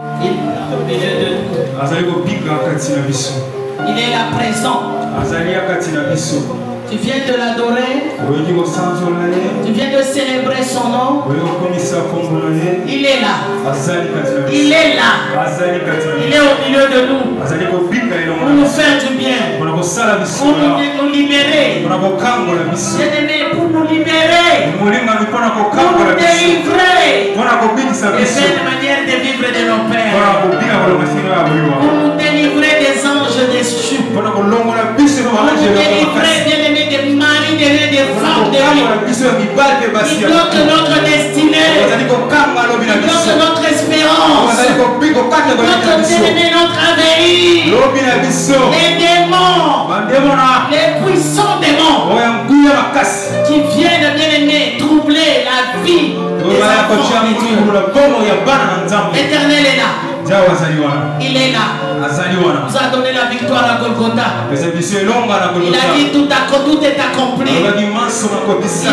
Il est au milieu de nous. Il est là présent. Tu viens de l'adorer. Tu viens de célébrer son nom. Il est là. Il est là. Il est au milieu de nous. Pour nous faire du bien. Pour nous libérer. Bien-aimé, pour nous libérer. Pour nous délivrer. Des belles manières de vivre de nos pères. Pour nous délivrer des anges déchus. Pour nous délivrer, bien-aimé, des maris, des femmes, qui bloquent notre destinée, qui bloquent notre espérance, notre avenir, les démons, les puissants démons qui viennent, bien-aimés, troubler la vie des enfants de Dieu. L'Éternel est là. Il est là. Il nous a donné la victoire à Golgotha. Il a dit tout est accompli. Il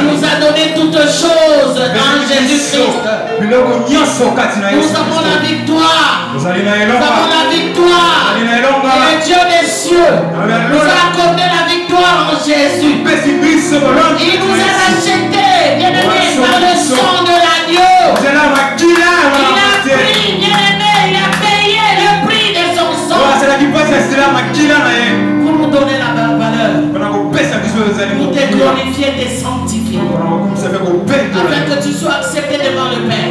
nous a donné toutes choses en Jésus-Christ. Nous avons la victoire. Nous avons la victoire. Et le Dieu des cieux nous a accordé la victoire en Jésus. Il nous a rachetés, bien-aimés, par le sang de l'agneau. Il a pris, bien-aimés, il a payé le prix de son sang. Pour nous donner la valeur. Pour te glorifier, te sanctifier. Afin que tu sois accepté devant le Père.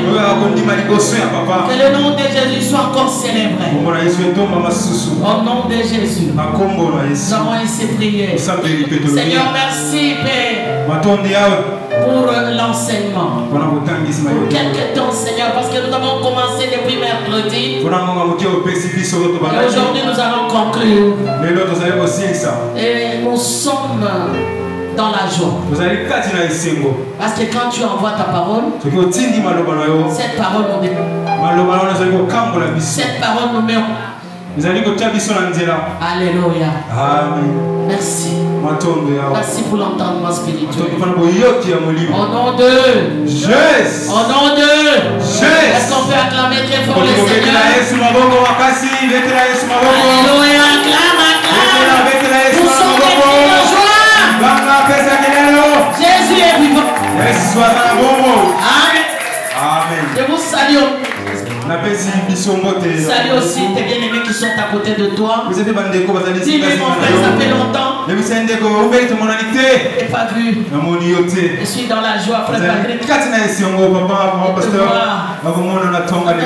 Que le nom de Jésus soit encore célébré. Au nom de Jésus. Nous avons ainsi prié. Seigneur, merci Père. Pour l'enseignement. Pour quelque temps, Seigneur, parce que nous avons commencé depuis mercredi. Et aujourd'hui, nous allons conclure. Et nous sommes dans la joie. Parce que quand tu envoies ta parole, cette parole nous met. Cette parole nous met. Alléluia. Amen. Merci. Merci pour l'entendement spirituel. Au nom de Jésus. Au nom de Jésus. Est-ce qu'on peut acclamer très fort le Seigneur? Alléluia. Acclame, acclame. Nous sommes remplis de joie. Jésus est vivant. Amen. Je vous salue. Salut aussi tes bien-aimés qui sont à côté de toi. Dis-le mon frère, ça fait longtemps. Je n'ai pas vu. Je suis dans la joie, frère Patrick.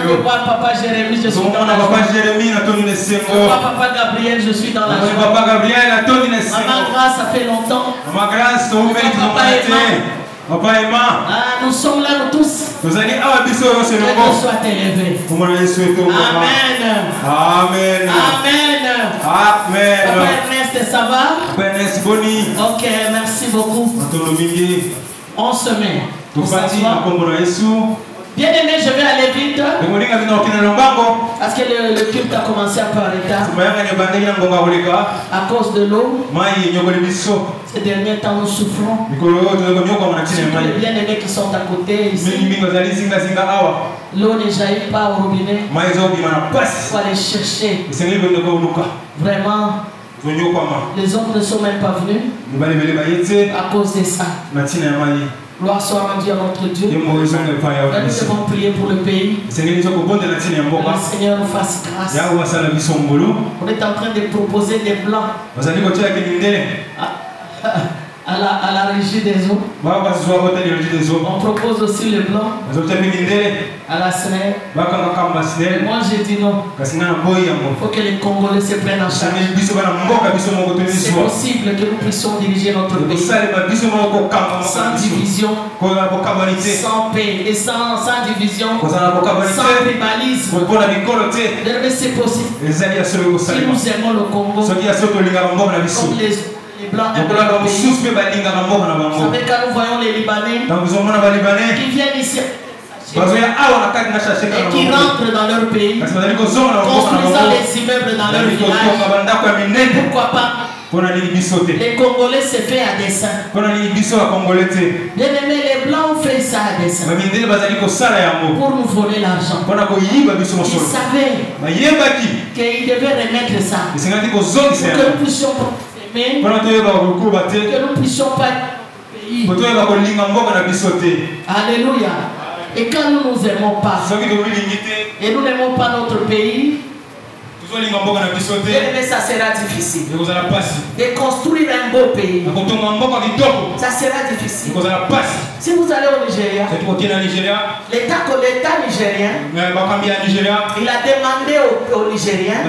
Je vois papa Jérémy, je suis dans la joie. Je vois papa Gabriel, je suis dans la joie. Maman Grâce, ça fait longtemps. Papa Emma. Nous sommes là nous tous. Que Dieu soit élevé. Amen. Amen. Amen. Amen. Papa Ernest, ça va? Ok, merci beaucoup. On se met. Bien aimé, je vais aller vite. Parce que le culte a commencé un peu en retard. À cause de l'eau. Ces derniers temps, nous souffrons. Surtout les bien-aimés qui sont à côté ici. L'eau ne jaillit pas au robinet. Il faut aller chercher. Vraiment. Les autres ne sont même pas venus. À cause de ça. Gloire soit rendue à notre Dieu. Nous devons prier pour le pays. Que le Seigneur nous fasse grâce. On est en train de proposer des plans à la régie des eaux. On propose aussi le plan à la SNER. Moi j'ai dit non. Il faut que les Congolais se prennent en charge. C'est possible que nous puissions diriger notre pays sans division, sans paix et sans division, sans tribalisme. C'est possible. Si nous aimons le Congo comme les Blancs du pays. Vous savez, quand nous voyons les Libanais qui viennent ici et qui rentrent dans leur pays, construisant des immeubles dans leur village, pourquoi pas Les Congolais se fait à dessein. Bien aimé, les Blancs ont fait ça à dessein. Pour nous voler l'argent. Ils savaient qu'ils devaient remettre ça. Pour que nous puissions aimer. Que nous puissions pas pays. Alléluia. Et quand nous nous aimons pas, et nous n'aimons pas notre pays, ça sera difficile. De construire un beau pays, ça sera difficile. Si vous allez au Nigeria, l'État nigérien, il a demandé aux Nigériens,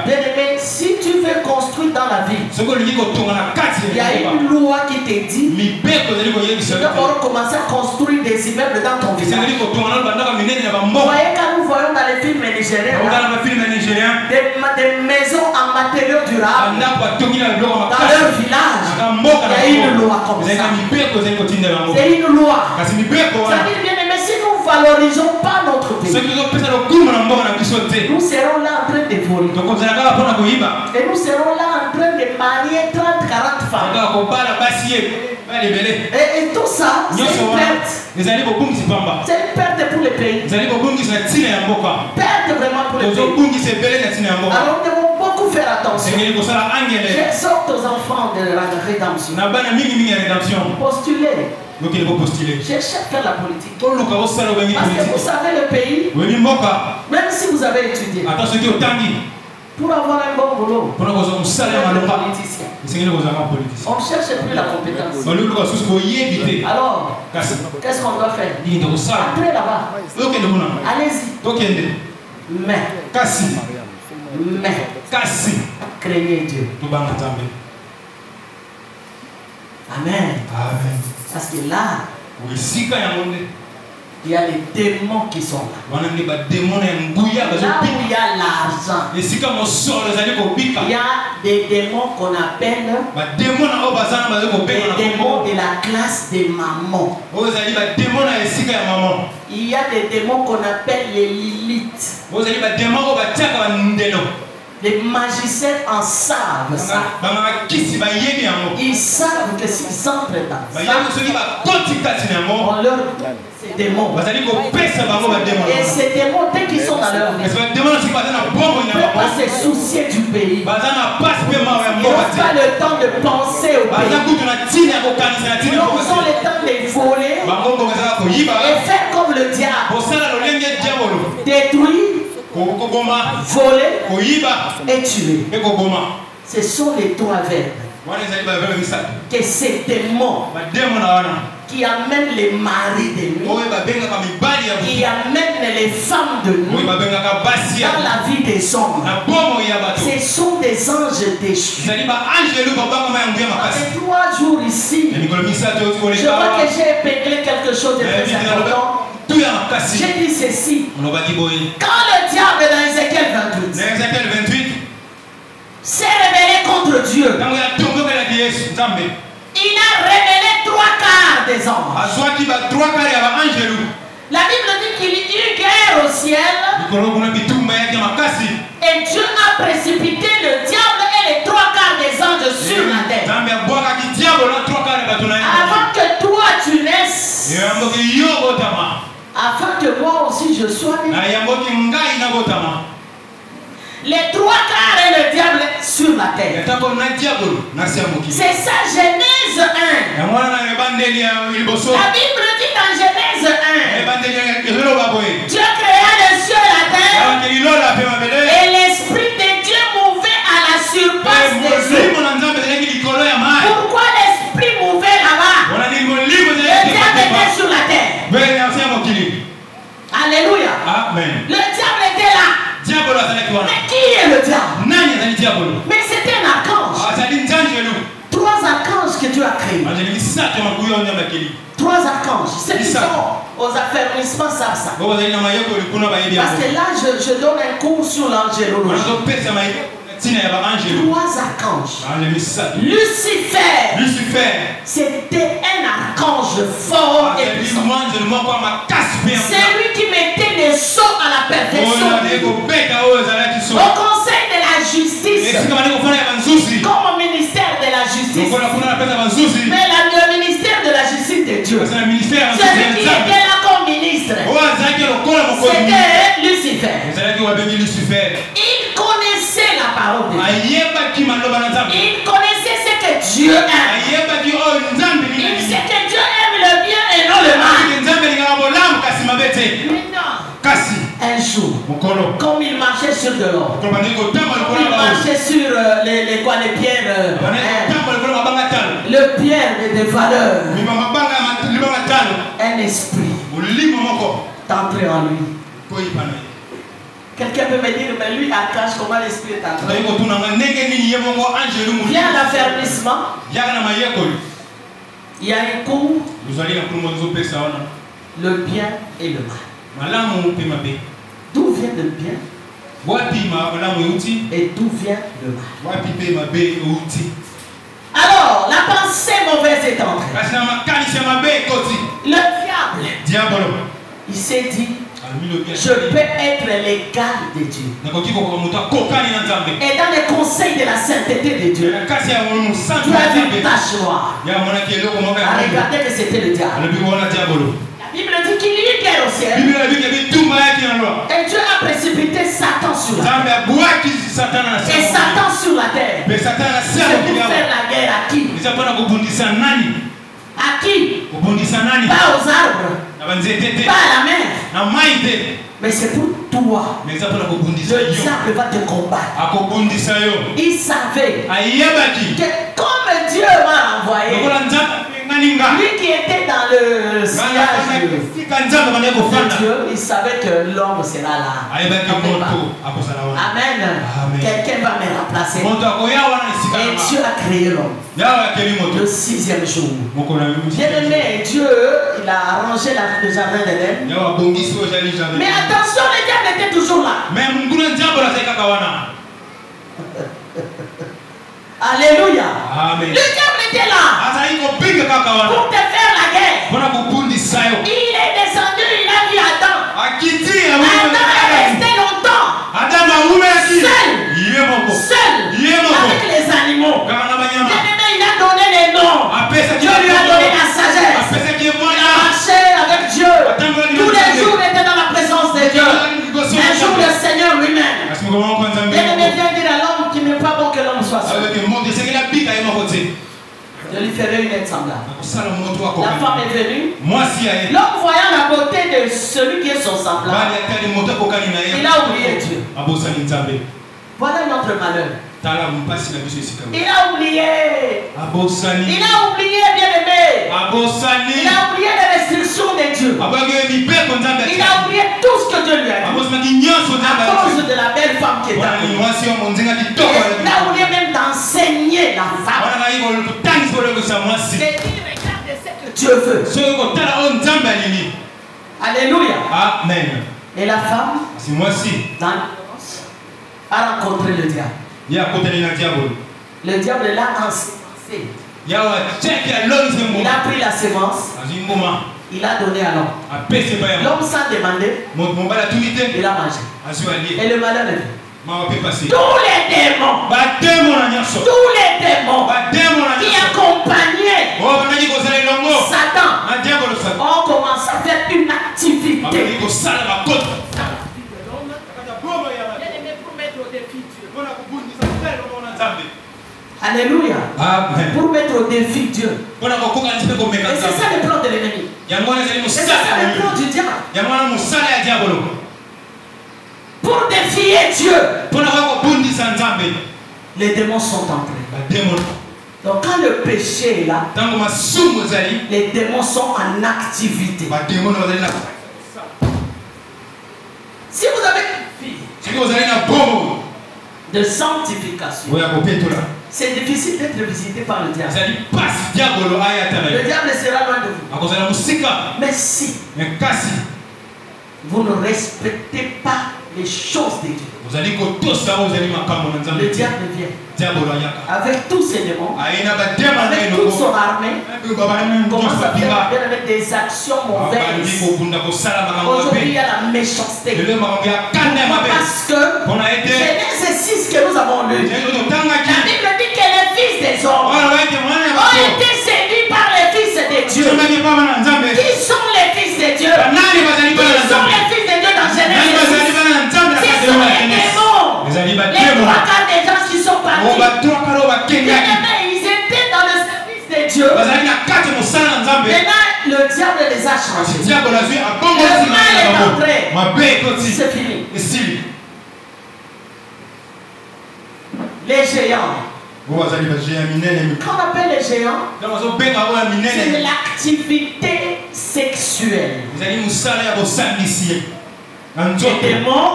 bien aimé, si tu veux construire dans la ville, il y a une loi qui te dit, tu dois commencer à construire des immeubles dans ton village. Vous voyez, quand nous voyons dans les films nigériens, des maisons en matériaux durables dans leur village, il y a une loi comme ça. C'est une loi. Ça veut dire, bien aimé, si nous ne valorisons pas notre pays, nous serons là en train de voler. Et nous serons là en train de marier 30-40 femmes. Et tout ça, c'est une perte. C'est une perte pour les pays. Perte vraiment pour les pays. Alors nous devons beaucoup faire attention. J'exhorte aux enfants de la rédemption. Postulez. Cherchez à faire la politique. Parce que vous savez le pays, même si vous avez étudié, pour avoir un bon boulot, on ne cherche plus la compétence. Alors, qu'est-ce qu'on doit faire? Entrez là-bas. Allez-y. Mais, craignez Dieu. Amen. Parce que là, il y a les démons qui sont là. Là où il y a l'argent, il y a des démons qu'on appelle des démons de la classe des mamans. Il y a des démons qu'on appelle les Lilith. Les magiciens en savent ça. Ils savent que s'ils entrent dans ça, on leur ces démons. Et ces démons, dès qu'ils sont dans leur vie, ils ne peuvent pas se soucier du pays. Ils n'ont pas le temps de penser au pays. Ils ont le temps de voler et faire comme le diable. Détruire, voler et tuer. Ce sont les trois verbes que ces démons qui amènent les maris de nuit, qui amènent les femmes de nuit dans la vie des hommes. Ce sont des anges déchus. Après 3 jours ici, je vois que j'ai épinglé quelque chose de très important. J'ai dit ceci. Quand le diable dans Ézéchiel 28 s'est rebellé contre Dieu, il a révélé 3/4 des anges. La Bible dit qu'il y eut guerre au ciel. Et Dieu a précipité le diable et les 3/4 des anges sur la terre. Avant que toi tu naisses, afin que moi aussi je sois né. Les 3/4 et le diable sur la terre. C'est ça, Genèse 1. La Bible dit dans Genèse 1, Dieu créa le ciel et la terre, et l'Esprit de Dieu mouvait à la surface des eaux. Pourquoi l'Esprit mouvait là-bas? Le diable était sur la terre. Alléluia. Amen. Le diable était là. Mais qui est le diable? Mais c'était un archange. 3 archanges que Dieu a créés. 3 archanges. Ceux qui sont aux affermissements savent ça. Parce que là, je donne un cours sur l'angélologie. 3 archanges. Lucifer, c'était un archange fort et puissant. C'est lui qui mettait les sceaux à la perfection. Au conseil de la justice, comme Mais le ministère de la justice de Dieu, celui qui était là comme ministre, c'était Lucifer. Il connaissait la parole de Dieu. Il connaissait ce que Dieu aime. Il sait que Dieu aime le bien et non le mal. Un jour, comme il marchait sur de l'or, comme il marchait sur les pierres, le pierre de valeur, un esprit t'entré en lui. Quelqu'un peut me dire, mais lui, Akash, comment l'esprit est entré? Il y a l'affermissement, il y a un coup, le bien et le mal. D'où vient le bien et d'où vient le mal? Alors, la pensée mauvaise est entrée. Le diable, il s'est dit, je peux être l'égal de Dieu. Et dans les conseils de la sainteté de Dieu, tu as vu une tache noire. Regardez que c'était le diable. La Bible dit qu'il y eut guerre au ciel. Et Dieu a précipité Satan sur la terre. Et Satan sur la terre. C'est pour faire la guerre à qui? À qui? Pas aux arbres, pas à la mer. Mais c'est pour toi. Le diable va te combattre. Il savait que comme Dieu m'a envoyé, lui qui était dans le sillage de Dieu, il savait que l'homme sera là. Amen. Quelqu'un va me remplacer. Et Dieu a créé l'homme le 6e jour. Bien aimé, Dieu, il a arrangé le jardin d'Éden. Mais attention, le diable était toujours là. Alléluia. Amen. Le diable était là pour te faire la guerre. Il est descendu, il a vu Adam. Adam est resté longtemps seul avec les animaux. Il a donné les noms. Dieu lui a donné la sagesse. Il a marché avec Dieu. Tous les jours il était dans la présence de Dieu. Un jour le Seigneur lui-même. Bien-aimé, viens dire à l'homme qu'il n'est pas bon que l'homme soit seul. Je lui ferai une aide semblable. La femme est venue. L'homme voyant la beauté de celui qui est son semblable, il a oublié Dieu. Voilà notre malheur. Il a oublié. Il a oublié, bien-aimé. Il a oublié les restrictions de Dieu. Il a oublié tout ce que Dieu lui a dit. À cause de la belle femme qui est avec lui. Il a oublié même d'enseigner la femme. De dire, regarde ce que Dieu veut. Alléluia. Amen. Et la femme, dans a rencontré le diable. Le diable l'a ensemencé. Il a pris la sémence. Il a donné à l'homme. L'homme sans demander, il a mangé. Et le malheur est venu. Tous les démons qui accompagnaient Satan ont commencé à faire une activité pour mettre au défi Dieu. Alléluia. Amen. Pour mettre au défi Dieu. Et c'est ça le plan de l'ennemi. C'est ça le plan du diable. Pour défier Dieu. Les démons sont entrés. Donc quand le péché est là, les démons sont en activité. Si vous avez une fille de sanctification, c'est difficile d'être visité par le diable. Le diable sera loin de vous. Mais si vous ne respectez pas les choses de Dieu, le diable vient avec tous ses démons, avec toute son armée, commence à faire des actions mauvaises. Aujourd'hui, il y a la méchanceté. Parce que Genèse 6 que nous avons lu, la Bible dit que les fils des hommes Dieu? Qui sont les fils de Dieu? Qui sont les fils de Dieu dans Genèse? Ce sont les démons. Les trois quarts des gens qui sont partis. Ils étaient dans le service de Dieu. Maintenant, le diable les a changés. Le mal est entré. C'est fini. Les géants. Quand on appelle les géants, c'est l'activité sexuelle. Les démons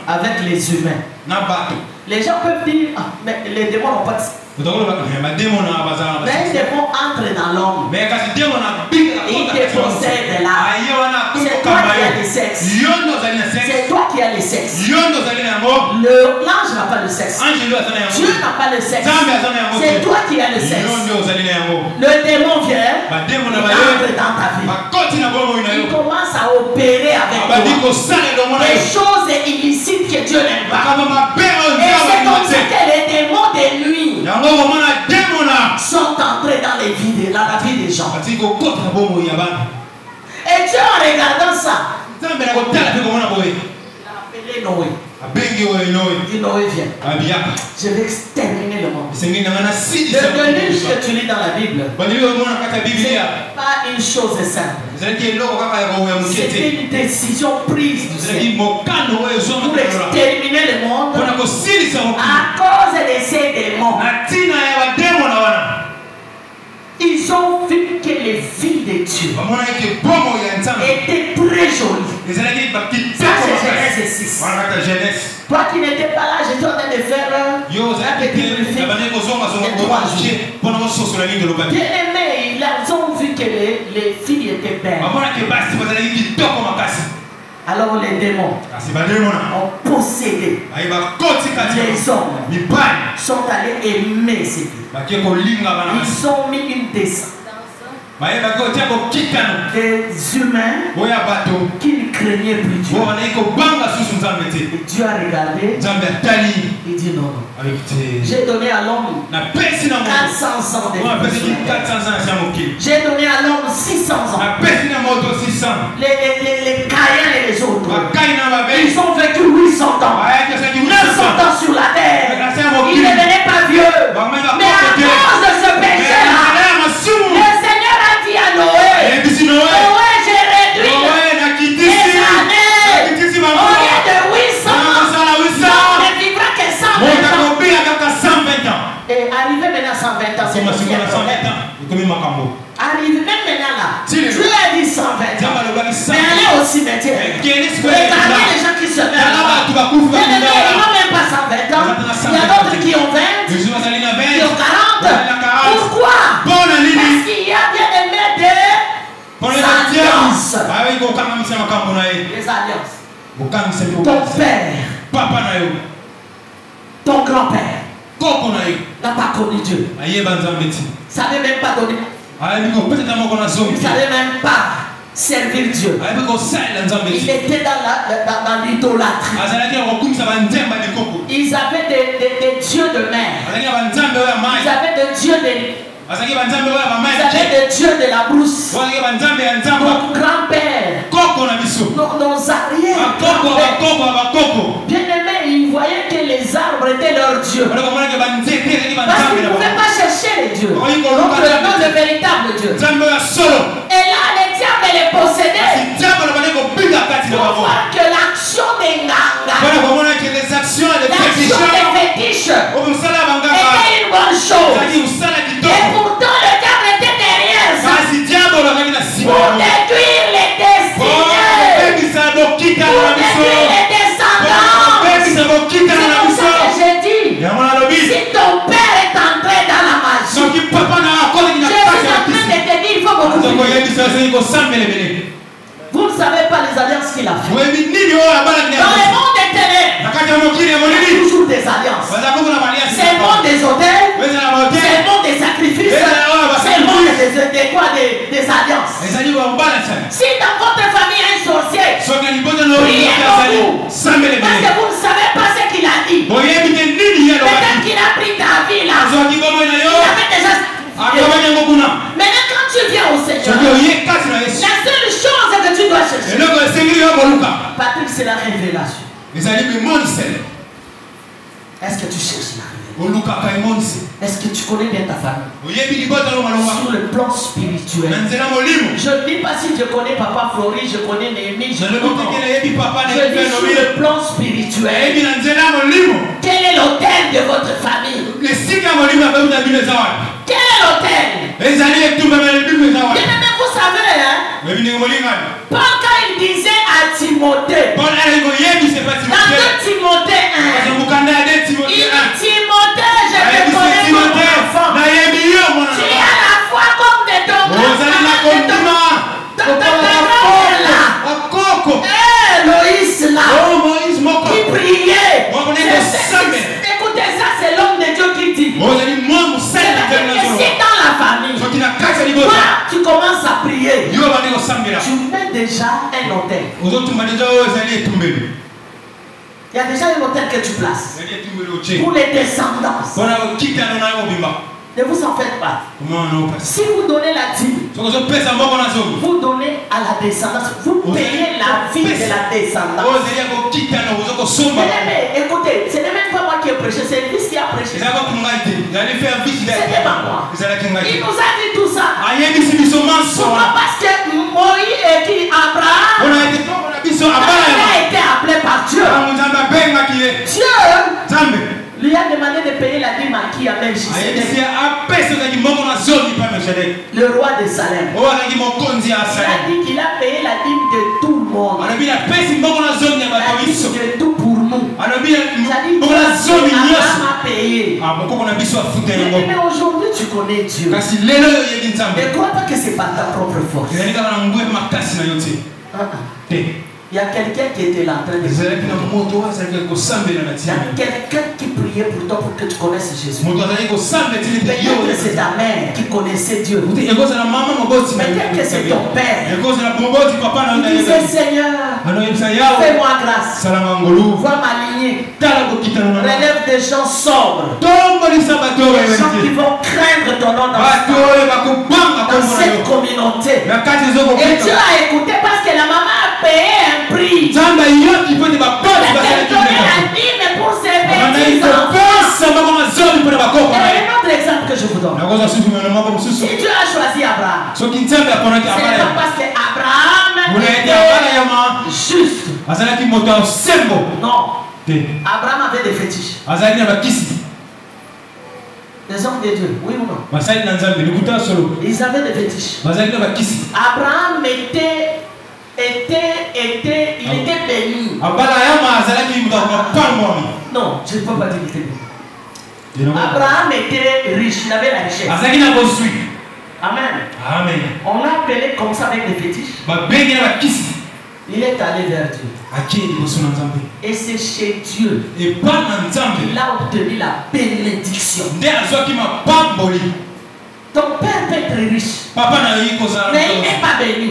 avec les humains. Les gens peuvent dire, ah, mais les démons n'ont pas de... Mais les démons entrent dans l'homme. Ils te possèdent là. C'est toi qui as le sexe. C'est toi qui as le sexe. L'ange n'a pas le sexe. Dieu n'a pas le sexe. C'est toi qui as le sexe. Le démon vient. Il entre dans ta vie. Il commence à opérer avec toi. Des choses illicites que Dieu n'aime pas. Et c'est comme ça que les démons de nuit sont entrés dans les vies, dans la vie des gens. Et Dieu, en regardant ça, il a appelé Noé. Il dit, Noé, viens. Je vais exterminer le monde. Le livre que tu lis dans la Bible, c'est pas une chose simple. C'était une décision prise du Seigneur pour exterminer le monde à cause de ces démons. Ils ont vu que les filles de Dieu étaient très jolies. Ça, c'est Genèse 6. Toi qui n'étais pas là, j'étais en train de faire un petit briefing de 3 jours. Bien aimé, ils ont vu que les filles étaient belles. Alors les démons ont possédé les hommes, sont allés aimer ces filles. Ils ont mis une descente des humains qui ne craignaient plus Dieu. Et Dieu a regardé. Il dit non. J'ai donné à l'homme 400 ans de vie. J'ai donné à l'homme 600 ans. Les Caïens et les autres, ils ont vécu 800 ans, 900 ans sur la terre. Ils ne devenaient pas vieux. Mais à cause de ce péché-là, le Seigneur a dit à Noé, Noé, j'ai réduit les années. Au lieu de 800 ans, on ne vivra que 120 ans. Et arrivé maintenant à 120 ans, c'est arrivé même maintenant là. Dieu a dit 120 ans. Mais allez au cimetière. Regardez les gens qui se meurent. Ils n'ont même pas 120 ans. Il y a d'autres qui ont 20, qui ont 40. Pourquoi? Parce qu'il y a bien aimé des alliances. Les alliances. Ton père, ton grand-père n'a pas connu Dieu. Ça ne même pas donné. Il ne savait même pas servir Dieu. Il était dans l'idolâtrie. Ils avaient des dieux de mer. Ils avaient des dieux ils avaient des dieux de la brousse. Nos grands-pères, nos arrières. Bien aimé, ils voyaient que les arbres étaient leurs dieux. Parce qu'ils ne pouvaient pas chercher les dieux. Donc le véritable Dieu. Et là, le diable les possédait. Pour voir que l'action des Nganga, l'action des fétiches, était une bonne chose. Et pourtant, le diable était derrière ça. Pour détruire les destinées. Pour détruire les descendants. C'est pour ça que j'ai dit, si ton père est entré dans la magie, je suis en train de te dire, il faut que vous vous ne savez pas les alliances qu'il a fait. Dans le monde des ténèbres, il y a toujours des alliances. C'est le monde des hôtels, c'est le monde des sacrifices, c'est le monde des alliances. Si dans votre famille il y a un sorcier, priez pour vous. Parce que vous ne savez pas ce qu'il a dit. Peut-être qu'il a pris ta vie là. Il avait déjà... Maintenant quand tu viens au Est-ce que tu cherches la révélation? Est-ce que tu connais bien ta famille? Sur le plan spirituel. Je ne dis pas si je connais Papa Flori, je connais Néhémie, je dis sur le plan spirituel. Quel est l'autel de votre famille? Quel est l'autel? Bien-aimé, vous savez, hein? Paul, quand il disait à Timothée, dans 2 Timothée 1, il dit Timothée, je te connais comme enfant. Tu as la foi comme de ton Loïs là, qui priait. Écoutez, ça c'est l'homme de Dieu qui dit. C'est dans la famille. Toi, tu commences à prier. Tu mets déjà un hôtel. Il y a déjà un hôtel que tu places pour les descendants. Ne vous en faites pas. Si vous donnez la dîme, vous donnez à la descendance. Vous payez la vie de la descendance. Mais écoutez, ce n'est même pas moi qui ai prêché, c'est lui qui a prêché. C'était pas moi. Il nous a dit tout ça. Pourquoi? Parce que Moïse et qui Abraham a été appelé par Dieu. Dieu lui a demandé de payer la dîme à qui? À Melchisedec, le roi de Salem. Il a dit qu'il a payé la dîme de tout le monde. La dîme de tout pour nous. Abraham a payé. Mais aujourd'hui tu connais Dieu. Ne crois pas que c'est par ta propre force. Il y a quelqu'un qui était là en train de prier. Il y a quelqu'un qui priait pour toi pour que tu connaisses Jésus. Peut-être que c'est ta mère qui connaissait Dieu. Peut-être que c'est ton père. Il disait Seigneur, fais-moi grâce. Vois ma lignée. Relève des gens sobres. Des gens qui vont craindre ton nom dans cette communauté. Et Dieu a écouté parce que la maman a payé un prix. Elle a donné la dîme pour ses petits enfants. Et un autre exemple que je vous donne. Si Dieu a choisi Abraham, ce n'est pas parce qu'Abraham était juste. Non. Abraham avait des fétiches. Les hommes de Dieu, oui ou non? Ils avaient des fétiches. Abraham il était béni. Non, je ne peux pas dire qu'il était béni. Abraham était riche, il avait la richesse. Amen. On l'a appelé comme ça avec des fétiches. Il est allé vers Dieu. Et c'est chez Dieu qu'il a obtenu la bénédiction. Ton père peut être riche, mais il n'est pas béni.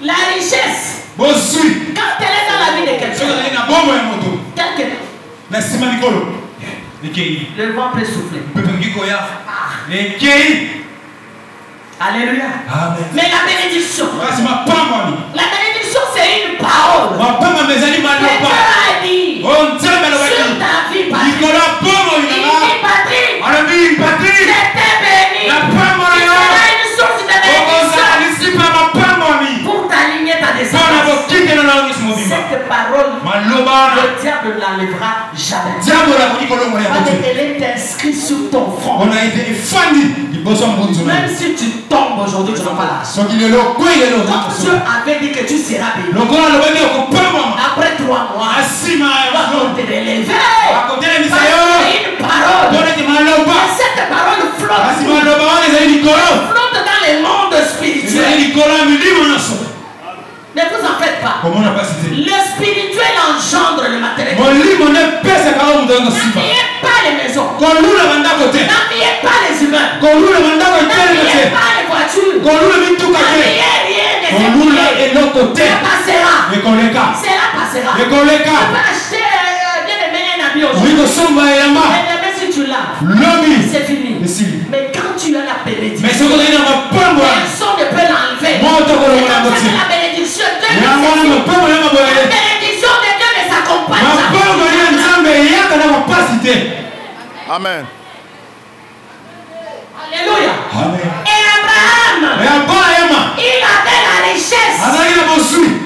La richesse, quand elle est dans la vie de quelqu'un, le vent peut souffler. Alléluia. Amen. Mais la bénédiction, c'est une parole. Que Dieu a dit sur ta vie, Patrick. J'étais béni. Il sera une source de bénédiction pour t'aligner ta descendance. Cette parole, le diable ne l'enlèvera jamais. Elle est inscrite sur ton front. Même si tu tombes aujourd'hui, tu n'auras pas l'argent. Comme Dieu avait dit que tu seras béni, après 3 mois, tu vas te relever. C'est une parole. Et cette parole flotte dans les mondes spirituels. Ne vous en faites pas. Le spirituel engendre le matériel. N'enviez pas les maisons. N'enviez pas les humains. N'enviez pas les voitures. N'enviez rien des écoutés. Cela passera. Tu peux acheter un habit aujourd'hui. Mais si tu l'as, c'est fini. Mais quand tu as la bénédiction, personne ne peut l'enlever. La bénédiction de Dieu ne s'accompagne Amen. Alléluia. Amen. Et Abraham, il avait la richesse,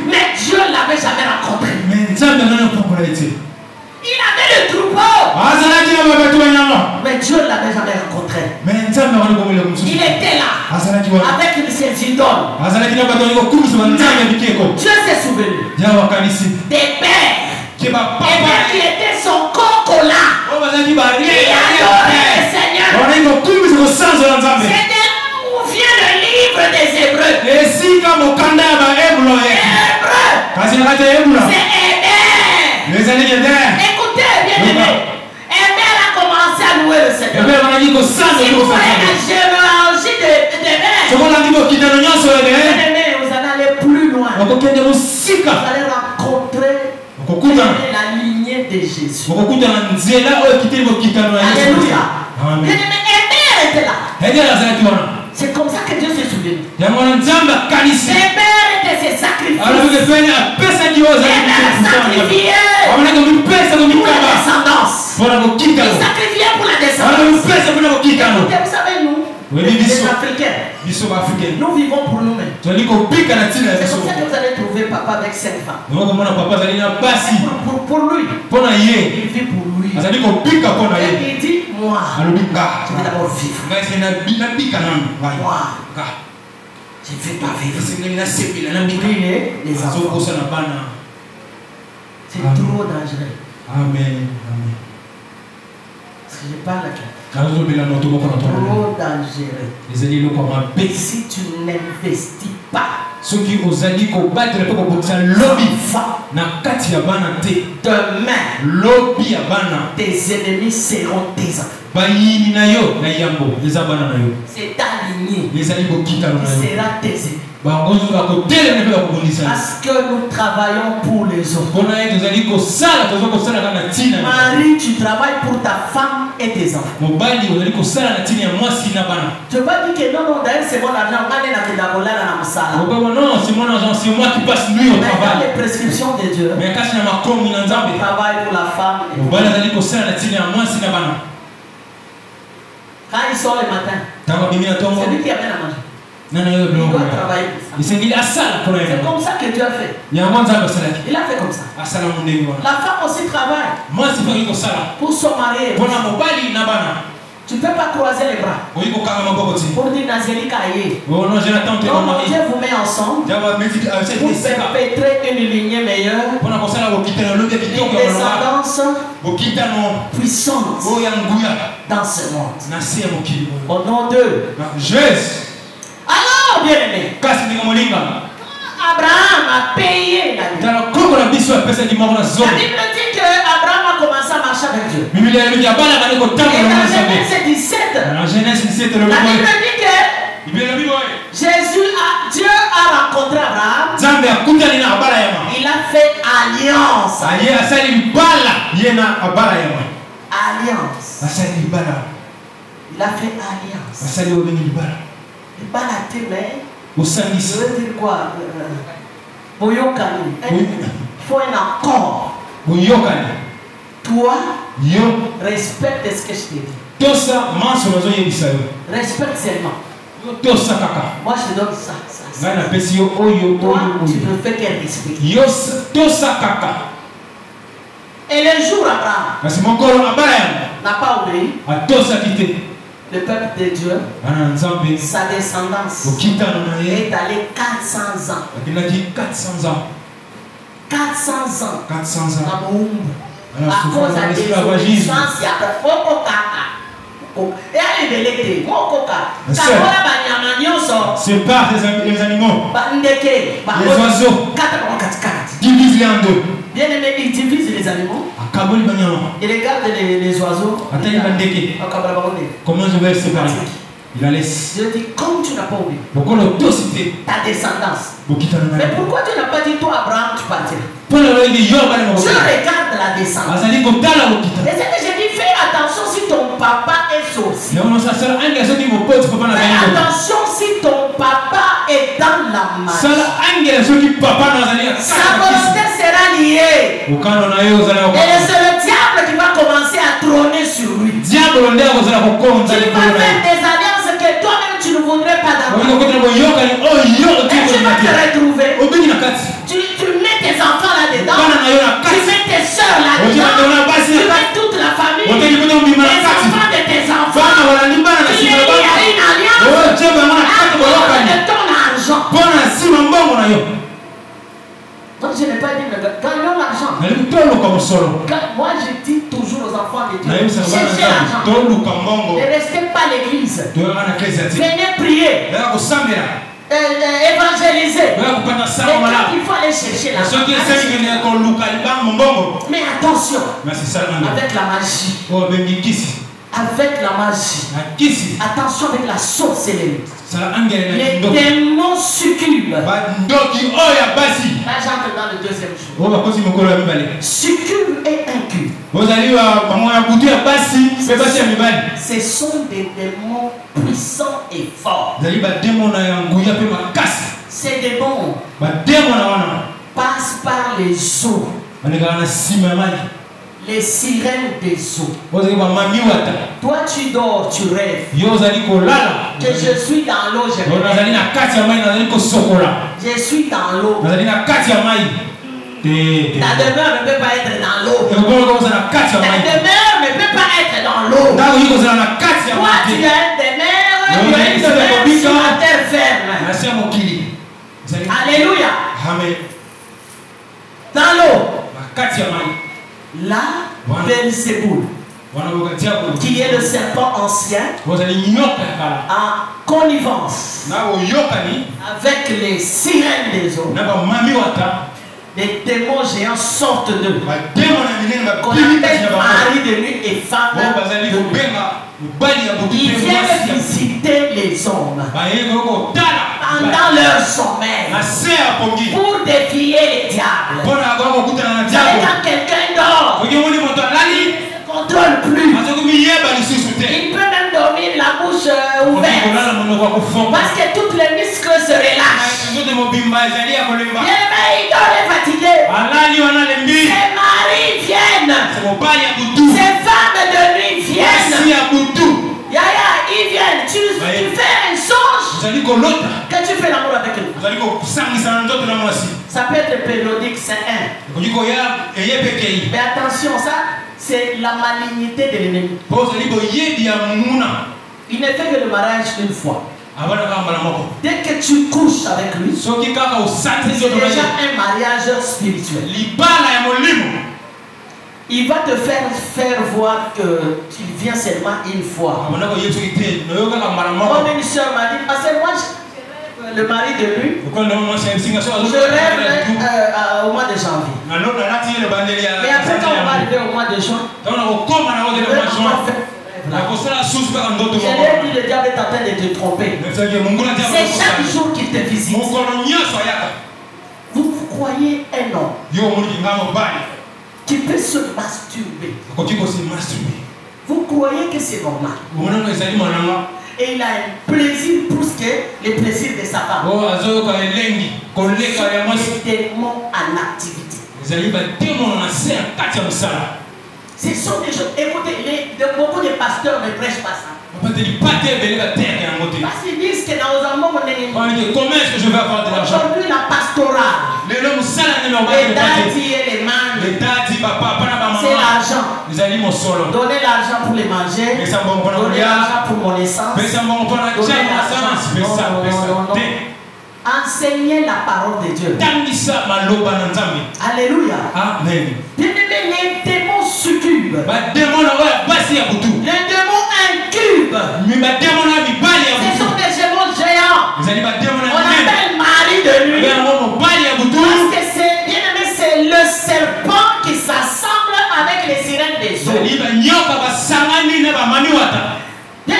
mais Dieu ne l'avait jamais rencontré. Il avait le troupeau, mais Dieu ne l'avait jamais rencontré. Il était là avec ses idoles. Dieu s'est souvenu des pères, des pères qui étaient son coco-là. Il adorait le Seigneur. C'est où vient le livre des Hébreux. C'est Héber. Écoutez, bien aimé. Héber a commencé à louer le Seigneur. Si vous voyez la généalogie d'Héber, vous allez aller plus loin. Vous allez rencontrer la lignée de Jésus. Alléluia. Bien aimé, Héber était là. C'est comme ça que Dieu s'est souvenu. Héber était ses sacrifices. Héber a sacrifié pour la descendance. Il sacrifiait pour la descendance. Écoutez, vous savez, nous, les Africains, nous vivons pour nous-mêmes. C'est comme ça que vous allez trouver papa avec 5 femmes. Pour lui. Il vit pour lui. Et il dit, moi, je vais d'abord vivre. Moi, je ne vais pas vivre. Brûler les enfants. C'est trop dangereux. Amen. Parce que je parle à quelqu'un. Trop dangereux. Si tu n'investis pas, demain, tes ennemis seront tes enfants. C'est ta lignée qui sera tes ennemis. Parce que nous travaillons pour les autres. Marie, tu travailles pour ta femme et tes enfants. Tu ne vas pas dire que non, d'ailleurs c'est mon argent. Non, c'est mon argent, c'est moi qui passe nuit au travail. Dans les prescriptions de Dieu, on travaille pour la femme. Quand il sort le matin, c'est lui qui amène à manger. Il doit travailler pour ça. C'est comme ça que Dieu a fait. Il a fait comme ça. La femme aussi travaille pour son mari. Tu ne peux pas croiser les bras pour dire Nazéli Kaye. Non, Dieu vous met ensemble pour perpétrer une lignée meilleure, une descendance puissante dans ce monde. Au nom de Jésus. Alors, bien aimé, Abraham a payé la dette. La Bible dit que Abraham a commencé à marcher avec Dieu. Et dans Genèse 17, la Bible dit que Dieu a rencontré Abraham. Il a fait alliance. Il a fait alliance. Il parle à tes mains. Ça veut dire quoi? Il faut un accord. Toi, respecte ce que je t'ai dit. Respecte seulement. Moi, je te donne ça. Toi, tu ne fais qu'un respect. Et le jour Abraham n'a pas obéi. Le peuple de Dieu, sa descendance est allée 400 ans. 400 ans. À cause de la désobéissance, c'est par les animaux. Les oiseaux divisent en deux. Bien aimé, il divise les animaux. Il regarde les oiseaux. Comment je vais le séparer? Il a laissé. Je dis, comme tu n'as pas oublié ta descendance. Mais pourquoi tu n'as pas dit, toi Abraham, tu partiras? Je regarde la descendance. Et c'est que j'ai dit, fais attention si ton papa est sorcier. Fais attention si ton papa est dans la magie. Sa volonté sera liée. Et c'est le diable qui va commencer à trôner faire des alliances que toi-même tu ne voudrais pas d'avoir. Et tu vas te retrouver. Tu mets tes enfants là-dedans. Tu mets tes soeurs là-dedans. Tu mets toute la famille. Les enfants de tes enfants. Il y a une alliance. De ton argent. Donc je n'ai pas dit, gagnons l'argent. Moi je dis toujours aux enfants de Dieu, cherchez l'argent. Ne restez pas à l'église. Venez prier. Évangéliser. Mais quand il faut aller chercher l'argent. Mais attention. Avec la magie. Avec la magie. Attention avec la sorcellerie. Les démons succubes. Là j'entre dans le deuxième jour. Succube et incube. Ce sont des démons puissants et forts. Ces démons passent par les eaux. Les sirènes des eaux. Toi tu dors, tu rêves. Que je suis dans l'eau, je suis dans l'eau. Ta demeure ne peut pas être dans l'eau. Ta demeure ne peut pas être dans l'eau. Toi tu as une demeure sur la terre ferme. Alléluia. Dans l'eau. Là, Belzéboul, qui est le serpent ancien, en connivence avec les sirènes des eaux, les démons géants sortent d'eux, qu'on appelle mari de nuit et femme de nuit. Ils viennent visiter les hommes pendant leur sommeil pour défier les diables. Et quand quelqu'un dort, il ne contrôle plus. Il peut même dormir la bouche ouverte parce que toutes les muscles se relâchent. Il dort fatigué. Ses maris viennent. Ses femmes de nuit viennent. Yaya, ils viennent. Tu fais un songe que tu fais l'amour avec eux. Ça peut être périodique, c'est un. Mais attention, ça, c'est la malignité de l'ennemi. Il ne fait que le mariage une fois. Dès que tu couches avec lui, c'est déjà un mariage spirituel. Il va te faire voir qu'il vient seulement une fois. Comme une soeur m'a dit, parce que moi, le mari de lui, je rêve au mois de janvier. Mais après, quand on va arriver au mois de juin, je lui ai dit, le diable est en train de te tromper. C'est chaque jour qu'il te visite. Vous croyez un homme qui peut se masturber? Vous croyez que c'est normal? Et il a un plaisir plus que les plaisirs de sa femme. Les démons en activité. Ce sont des choses. Écoutez, beaucoup de pasteurs ne prêchent pas ça. Parce qu'ils disent que dans un moment, comment est-ce que je vais avoir de l'argent? Aujourd'hui, la pastorale, les dadis et les mânes, c'est l'argent. Donnez l'argent pour les manger. Donnez l'argent pour mon essence. Donnez l'argent. Enseignez la parole de Dieu. Alléluia. Amen. Les démons succubes. Les démons incubes. Ce sont des démons géants. On appelle mari de nuit. Parce que c'est le serpent qui s'assemble avec les sirènes des eaux. Il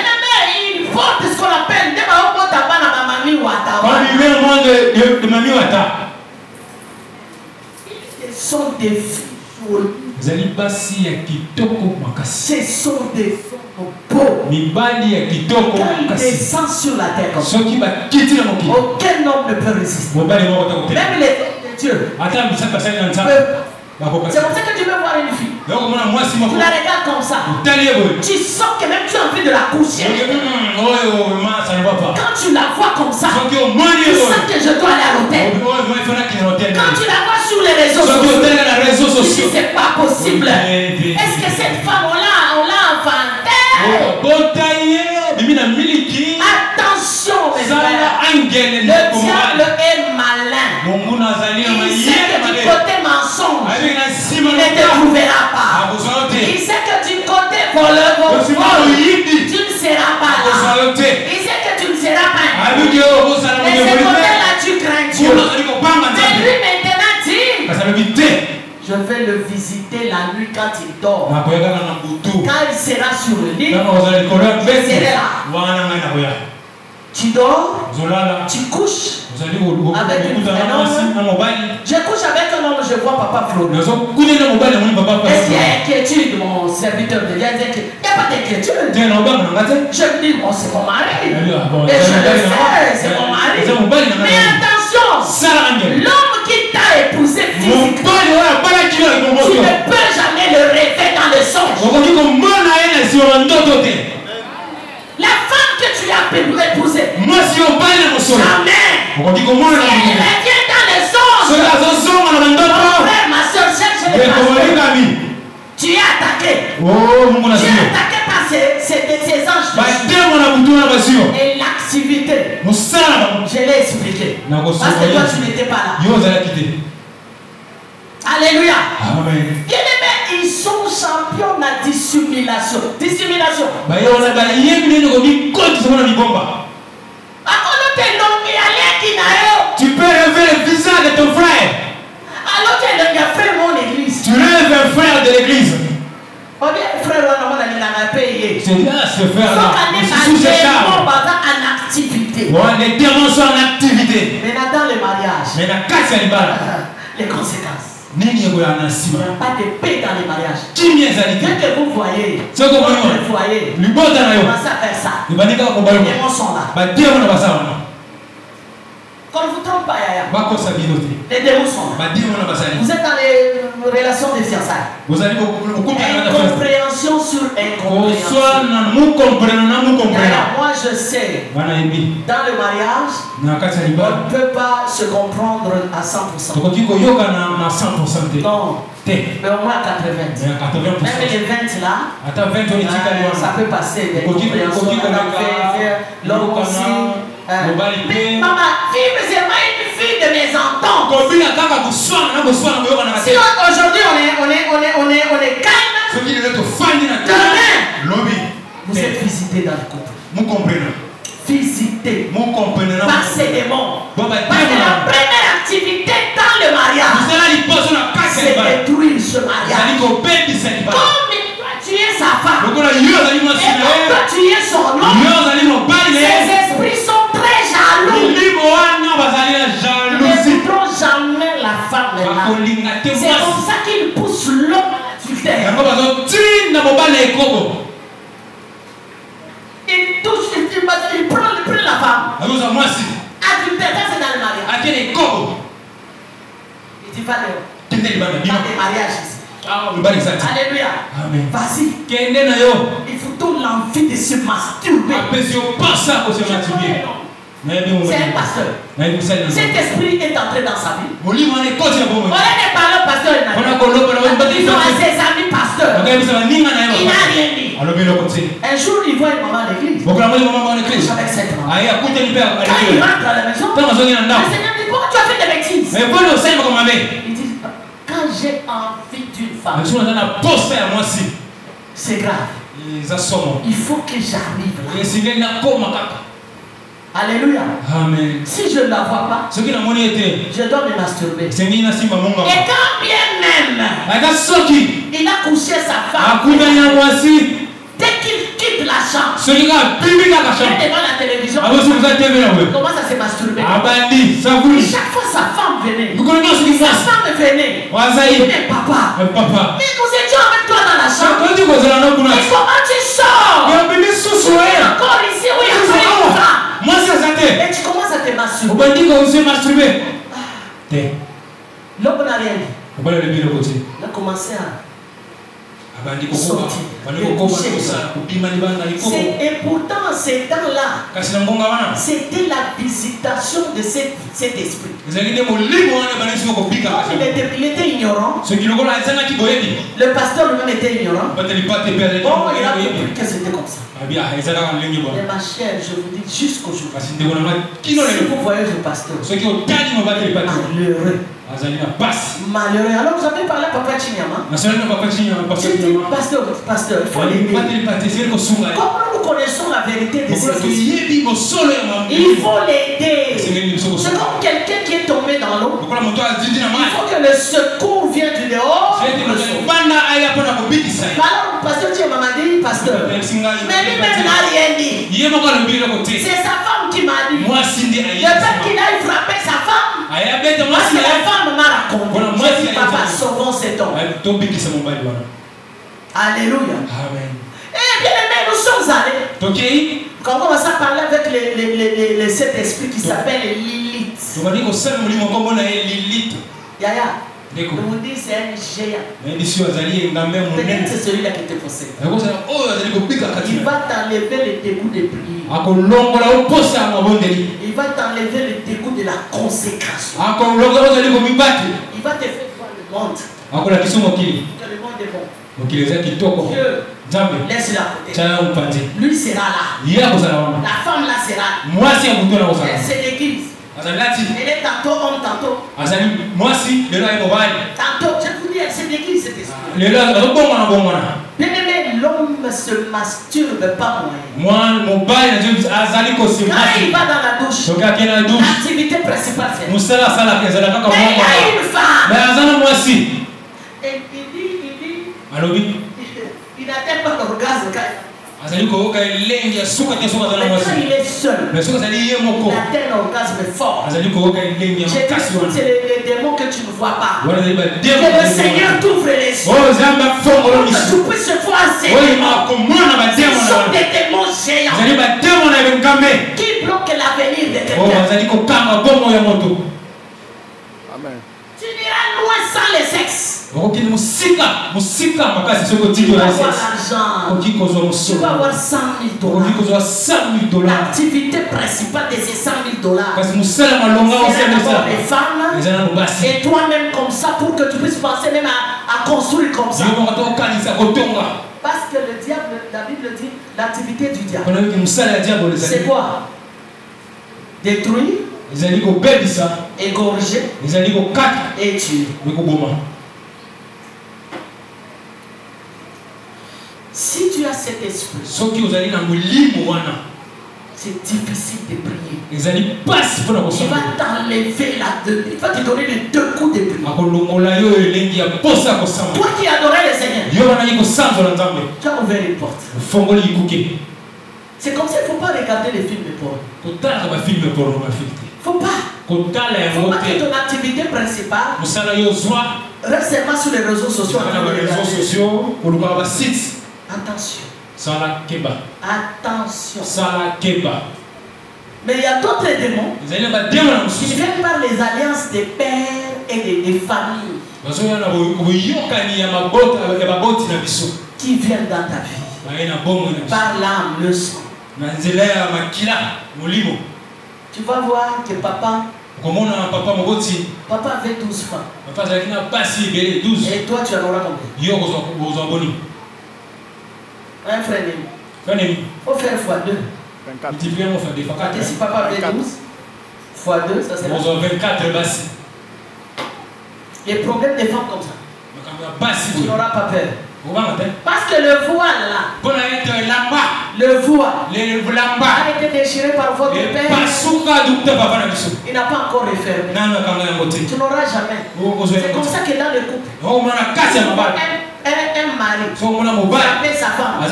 porte ce qu'on appelle ce sont des filles. Ce sont des beaux. Quand il descend sur la terre comme ça, aucun homme ne peut résister. Même les hommes de Dieu. C'est pour ça que tu veux voir une fille. la regardes comme ça. Tu sens que même tu as envie de la coucher. Quand tu la vois comme ça, tu sens que je dois aller à l'hôtel. Quand tu la vois sur les réseaux sociaux, tu dis c'est pas possible. Est-ce que cette femme, on l'a enfantée? Attention mes frères, le diable est malin. Il sait que du côté mensonge, il ne te trouvera pas. Il sait que du côté voleur, tu ne seras pas là. Il sait que tu ne seras pas là. Et ce côté-là, tu crains Dieu. Mais lui maintenant dit, je vais le visiter la nuit quand il dort. Quand il sera sur le lit, je serai là. Tu dors, tu couches avec un homme. Je couche avec un homme, je vois Papa Flo. Est-ce qu'il y a inquiétude, mon serviteur de Dieu? Il n'y a pas d'inquiétude. Je me dis, bon, c'est mon mari. Et je le sais, c'est mon mari. Mais attention, l'homme qui t'a épousé physiquement, tu ne peux jamais le rêver dans le songe. La femme que tu as épousée, jamais. Si elle revient dans le songe, mon frère, ma soeur, cherche les pasteurs. Tu es attaqué. Tu es attaqué par ces anges. Et l'activité, je l'ai expliqué. Parce que toi, tu n'étais pas là. Alléluia. Bien-aimés, ils sont champions de la dissimulation. Dissimulation. Tu peux rêver le visage de ton frère. Tu rêves un frère de l'église. C'est bien ce frère-là. Les démons sont en activité. Maintenant dans le mariage, les conséquences. Il n'y a pas de paix dans les mariages. Dès que vous voyez votre foyer, commencez à faire ça. Les démons sont là. Qu'on ne vous trompe pas, Yaya. Les démons sont là. Vous êtes dans les relations de fiançailles. Incompréhension sur incompréhension. Moi je sais, dans le mariage, on ne peut pas se comprendre à 100%. Non, mais au moins 80. Même les 20 là, ça peut passer des compréhensions. L'homme aussi. Mais maman, fille, mais c'est pas une fille de mes ententes. Si aujourd'hui on est calme, demain, vous êtes visité dans le couple. Visité par ces démons. Parce que la première activité dans le mariage, c'est détruire ce mariage. Comme toi tu es sa femme, et comme toi tu es son homme, ces esprits sont très jaloux. Ils ne quitteront jamais la femme là. C'est comme ça qu'ils poussent l'homme à l'adultère. Il touche, il prend la femme. Adultère, c'est dans le mariage. Il dit pas de mariage ici. Alléluia. Vas-y. Il faut toute l'envie de se masturber. C'est un pasteur. Cet esprit est entré dans sa vie. On est parlé au pasteur. Ils ont à ses amis pasteurs. Il n'a rien dit. Un jour, il voit une maman à l'église. Avec cette maman. Quand il rentre à la maison, le Seigneur dit, pourquoi tu as fait des bêtises? Il dit, quand j'ai envie d'une femme, c'est grave. Il faut que j'arrive là. Alléluia. Amen. Si je ne la vois pas, je dois me masturber. Et quand bien même il a couché sa femme, dès qu'il quitte la chambre, il est devant la télévision, il commence à se masturber. Et chaque fois sa femme venait, il dit mais papa, mais nous étions avec toi dans la chambre, mais comment tu sors? Tu es encore ici, oui, après ça. Et tu commences à te masturber. L'homme n'a rien dit. Il a commencé à sortir. Et pourtant, ces temps-là, c'était la visitation de cet esprit. Il était ignorant. Le pasteur lui-même était ignorant. Bon, il a compris que c'était comme ça. Mais ma chère, je vous dis jusqu'aujourd'hui, si vous voyez le pasteur, malheureux. Alors vous avez parlé à Papa Chinyama. Tu dis, pasteur, il faut l'aider. Comment nous connaissons la vérité de cette vie? Il faut l'aider. C'est comme quelqu'un qui est tombé dans l'eau. Il faut que le secours vienne du dehors. Alors pasteur Chinyama m'a dit, pasteur, mais lui-même n'a rien dit. C'est sa femme qui m'a dit. Le fait qu'il aille frapper sa femme, parce que la femme m'a raconté. Je dis, papa, sauvons cet homme. Alléluia. Amen. Eh bien aimé, nous sommes allés. Quand on commence à parler avec cet esprit qui s'appelle Lilith. Yaya. Le monde dit c'est un géant. Peut-être c'est celui-là qui te possède. Il va t'enlever le dégoût de prier. Il va t'enlever le dégoût de la consécration. Il va te faire voir le monde. Que le monde est bon. Dieu, laisse-la côté. Lui sera là. La femme là sera là. C'est l'église. Elle est tantôt homme, tantôt. Tantôt, je vous dis, c'est l'église, c'est esprit. Bien aimé, l'homme se masturbe pas moyen. Quand il va dans la douche, l'activité principale c'est. Mais il y a une femme. Et il n'atteint pas l'orgasme. Mais quand il est seul, il atteint l'orgasme fort. C'est les démons que tu ne vois pas. Que le Seigneur t'ouvre les yeux. Pour que tu puisses voir ces démons. Ce sont des démons géants qui bloquent l'avenir de quelqu'un. Amen. Tu n'iras loin sans le sexe. Tu vas avoir l'argent. Tu vas avoir 100 000 $. L'activité principale de ces 100 000 $, c'est d'abord les femmes et toi-même comme ça pour que tu puisses penser même à construire comme ça. Parce que le diable, la Bible dit, l'activité du diable, c'est quoi? Détruire, égorger et tuer. Si tu as cet esprit, c'est difficile de prier. Il va t'enlever la deux. Il va te donner les deux coups de prière. Toi qui adorais le Seigneur, tu as ouvert les portes. C'est comme ça, il ne faut pas regarder les films de porno. Il ne faut pas. Il ne faut pas que ton activité principale reste seulement sur les réseaux sociaux. Attention. Attention. Mais il y a d'autres démons qui viennent par les alliances des pères et des familles qui viennent dans ta vie par l'âme, le sang. Tu vas voir que papa avait 12 femmes. Et toi tu en auras combien? Un frère d'ami. Il faut faire x2. 24. Si papa avait 12, x2, ça c'est 24. Les problèmes des femmes comme ça, tu n'auras pas peur. Parce que le voile là, le voile a été déchiré par votre père. Il n'a pas encore refermé. Tu n'auras jamais. C'est comme ça que dans le couple, un mari frapper sa femme, il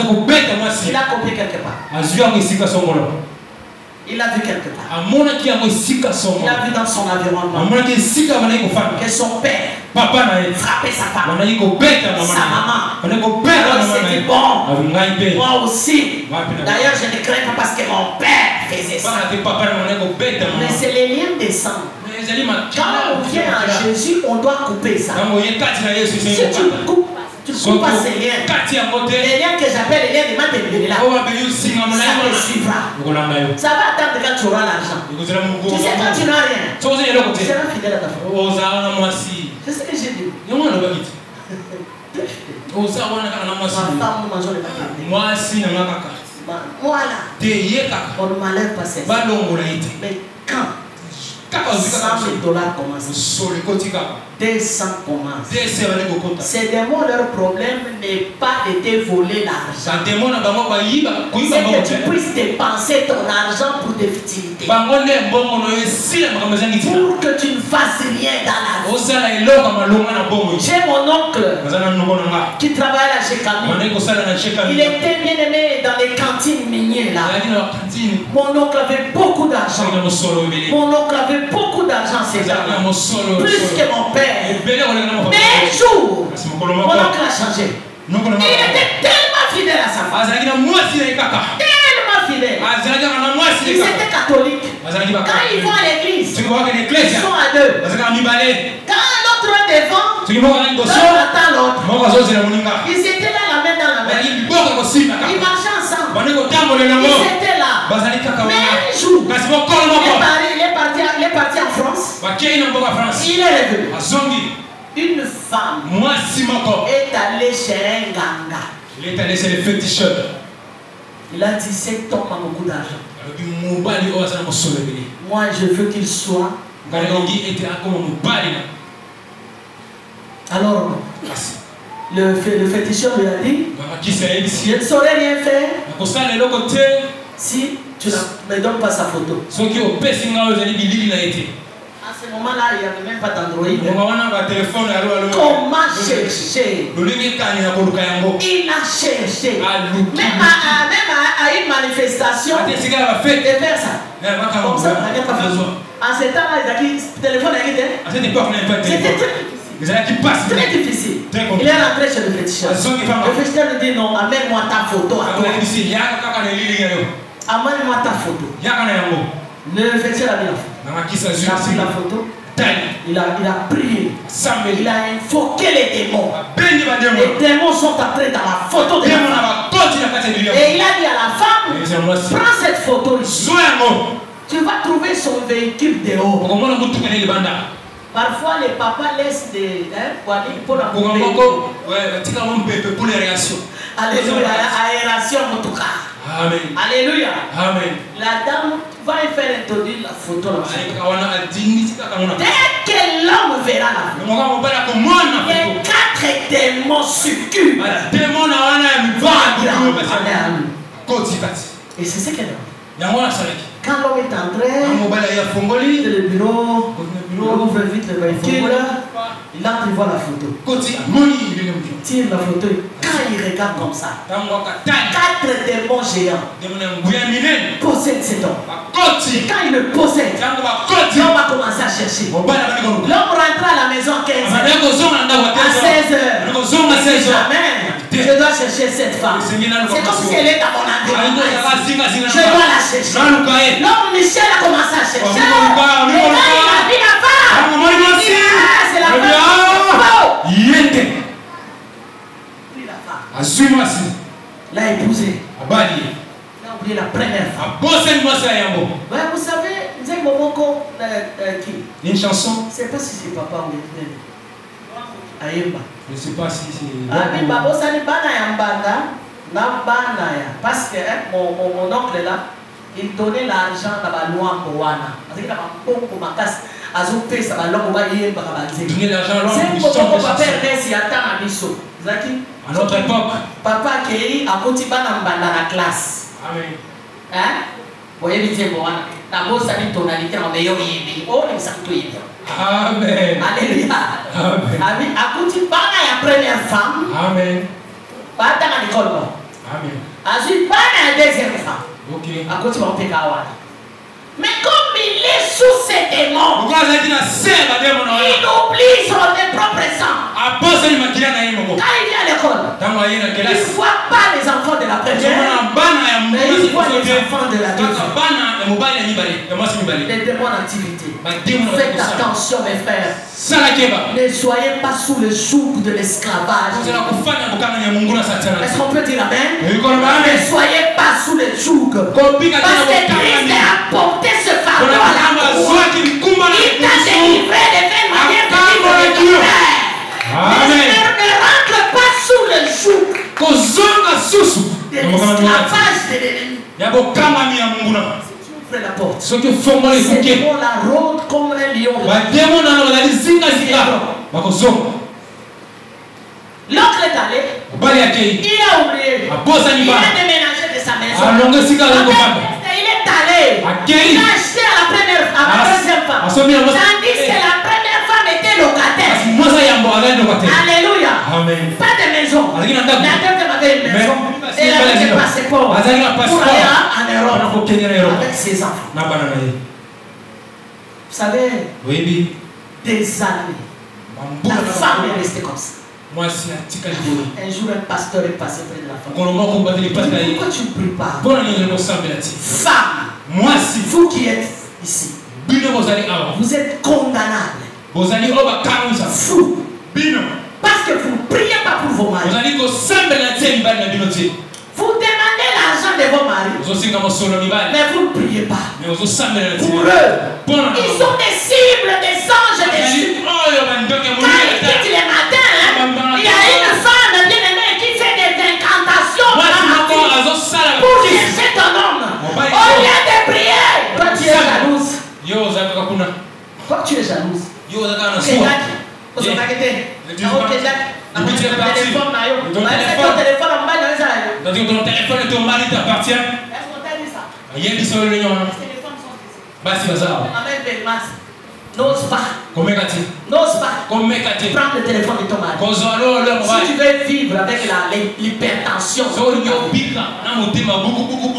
a copié quelque part. Il a vu quelque part. Il a vu dans son environnement que son père frappait sa femme, sa maman. Alors il s'est dit bon, moi aussi. D'ailleurs je ne crains pas parce que mon père faisait ça. Mais c'est les liens des sangs. Quand on vient à Jésus, on doit couper ça. Si tu coupes, Tu ne coupes pas ces liens. Les liens que j'appelle les liens de matériel là. Ça te suivra. Ça va attendre quand tu auras l'argent. Tu sais quand tu n'as rien. Tu seras fidèle à ta femme. C'est ce que j'ai dit. Ma femme nous mangeons les matériels. Moi là. On ne m'enlève pas ces. Mais quand 100 000 $ commencent. 200 commencent. Ces démons, leur problème n'est pas de te voler l'argent. C'est que tu puisses dépenser ton argent pour des futilités. Pour que tu ne fasses rien dans la vie. J'ai mon oncle qui travaille à chez Camille. Il était bien aimé dans les cantines minières là. Mon oncle avait beaucoup d'argent. Mon oncle avait beaucoup d'argent, c'est ça. Plus que mon père. Mais un jour, mon oncle a changé. Il était tellement fidèle à sa femme. Tellement fidèle. Ils étaient catholiques. Quand ils vont à l'église, ils sont à deux. Quand l'autre est devant, l'autre attend l'autre. Ils étaient là, la main dans la main. Ils marchaient ensemble. Ils étaient là. Mais un jour, il est parti en France. Il est revenu. Une femme est allée chez un ganga. Il est allé chez le féticheur. Il a dit cet homme a beaucoup d'argent. Moi je veux qu'il soit. Alors le féticheur lui a dit, je ne saurais rien faire si tu ne me donnes pas sa photo. À ce moment-là, il n'y avait même pas d'Android. Comment chercher? Il a cherché. Même à une manifestation, de faire ça. Comme ça, il n'y a pas besoin. En ce temps-là, le téléphone a été. C'était très difficile. Il est rentré chez le féticheur. Le féticheur lui dit non, amène-moi ta photo à toi. Amène-moi ta photo. Le féticheur a mis la photo. Il a pris la photo. Il a prié. Il a invoqué les démons. Les démons sont entrés dans la photo de la femme. Et il a dit à la femme, prends cette photo ici. Tu vas trouver son véhicule dehors. Parfois les papas laissent des poignées pour la réactions. Alléluia, aération en tout cas. Amen. Alléluia. Amen. La dame va faire introduire la photo. Dès que l'homme verra la photo, les 4 démons succubes vont. Et c'est ce qu'elle a. Quand l'homme est entré, le bureau, ouvre vite le véhicule, il entre, il voit la photo. Tire la photo. Quand il regarde comme ça, 4 démons géants possèdent cet homme. Et quand il le possède, l'homme va commencer à chercher. L'homme rentre à la maison à 15h, à 16h. Amen. Je dois chercher cette femme. C'est comme si elle est dans mon environnement. Je dois la chercher. L'homme Michel a commencé à chercher. Et là, il a vu la femme. C'est la femme. Pris la femme. L'a épousée. Il a oublié la première femme. Vous savez, Nzé Momoko, qui? Une chanson. Je ne sais pas si c'est papa ou les Ayemba. Je ne sais pas si c'est. Parce que mon oncle là, il donnait l'argent à la loi Moana. Parce qu'il a un bon pour ma casse. Azoupe, ça va l'homme va y aller. Donner l'argent à l'homme. C'est pour mon papa si attend à Bisso. À notre époque. Papa qui a motivé dans la classe. Amen. Hein? Vous voyez, bien, Moana. La bosse a mis tonalité en meilleur yébi. Oh, il s'en tout yébi. Amen. Alléluia. Amen. Akuti bana ya première femme. Amen. Bata à l'école. Amen. Ensuite bana ya deuxième femme. Ok. Akuti ba pekawa. Mais comme il est sous ses démons, il oublie son propre sang. Quand il vient à l'école, il ne voit pas les enfants de la première, mais il voit les enfants de la deuxième. Les démons d'activité. Faites attention mes frères. Ne soyez pas sous le joug de l'esclavage. Est-ce qu'on peut dire amen? Ne soyez pas sous le joug. Parce que Christ a porté ce fardeau à la croix. Il t'a délivré de telle manière que tu peux. Ne rentre pas sous le joug de l'esclavage de l'ennemi. Si tu ouvres la porte, ces démons la rôdent comme un lion. L'autre est allé, il a oublié, il a déménagé de sa maison. Il est allé, il a acheté à la première femme, tandis que la première femme était locataire. Alléluia. Pas de maison. La deuxième avait une maison. Elle avait des passeports pour aller en Europe avec ses enfants. Vous savez, des années, la femme est restée comme ça. Un jour, un pasteur est passé près de la femme. Pourquoi tu ne pries pas? Femme, vous qui êtes ici, vous êtes condamnable. Fou. Parce que vous ne priez pas pour vos maris. Vous demandez l'argent de vos maris, mais vous ne priez pas. Pour eux, ils sont des cibles, des anges déchus. Quand ils quittent les matins, il y a une femme bien aimée qui fait des incantations pour chercher ton homme. Au lieu de prier, toi tu es jalouse. Toi tu es jalouse. Ton téléphone et ton mari t'appartient. Est-ce qu'on t'a dit ça? N'ose pas. N'ose pas. Prends le téléphone de ton mari. Si tu veux vivre avec l'hypertension.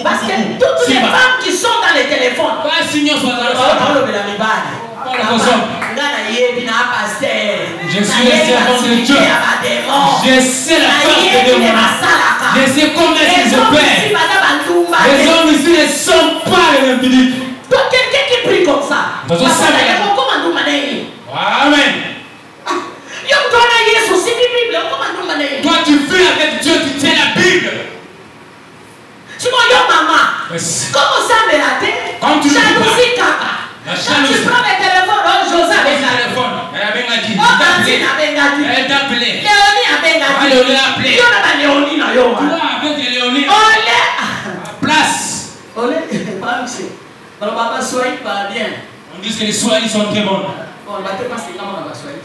Parce que toutes les femmes qui sont dans les téléphones. Je suis le servant de Dieu. Je sais la force de Dieu. Je sais comment ils opèrent. Les hommes ici ne sont pas les mêmes Philippe. Toi, quelqu'un qui prie comme ça. Amen. Toi, tu fais avec Dieu, tu tiens la Bible. Comment ça me rater? Jalousie caca. Quand tu prends le téléphone, José avait elle t'a appelé. Léonie avait appelé. Place. On dit que les Swahili sont très bons.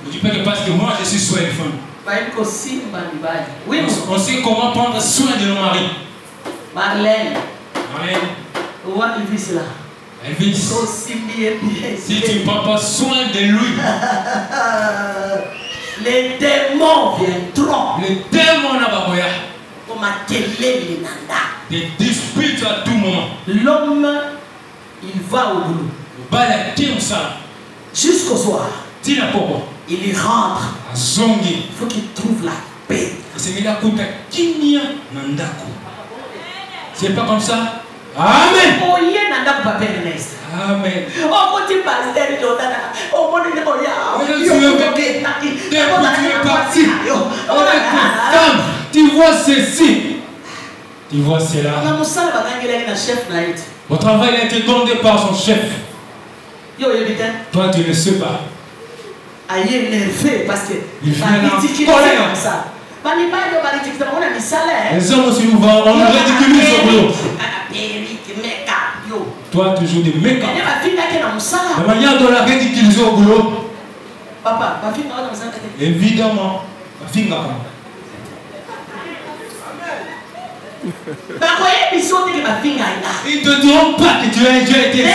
Je dis pas que parce que moi je suis Swahiliphone. Oui, on sait comment prendre soin de nos maris. Marlène. Marlène. Elvis. Si tu ne prends pas soin de lui. Les démons viendront. Les démons n'ababoya. Des disputes à tout moment. L'homme, il va au boulot. Jusqu'au soir. Il y rentre. Il faut qu'il trouve la paix. C'est pas comme ça. Amen. Amen. Tu vois ceci. Tu vois cela. Votre travail a été demandé par son chef. Toi, tu ne sais pas. Il est énervé parce que il vient en colère. Les hommes aussi nous vont, on nous ridiculise au boulot. Toi, toujours des mécas. La manière dont on l'a ridiculisé au boulot. Papa, évidemment. Ils ne te diront pas que tu as déjà été mais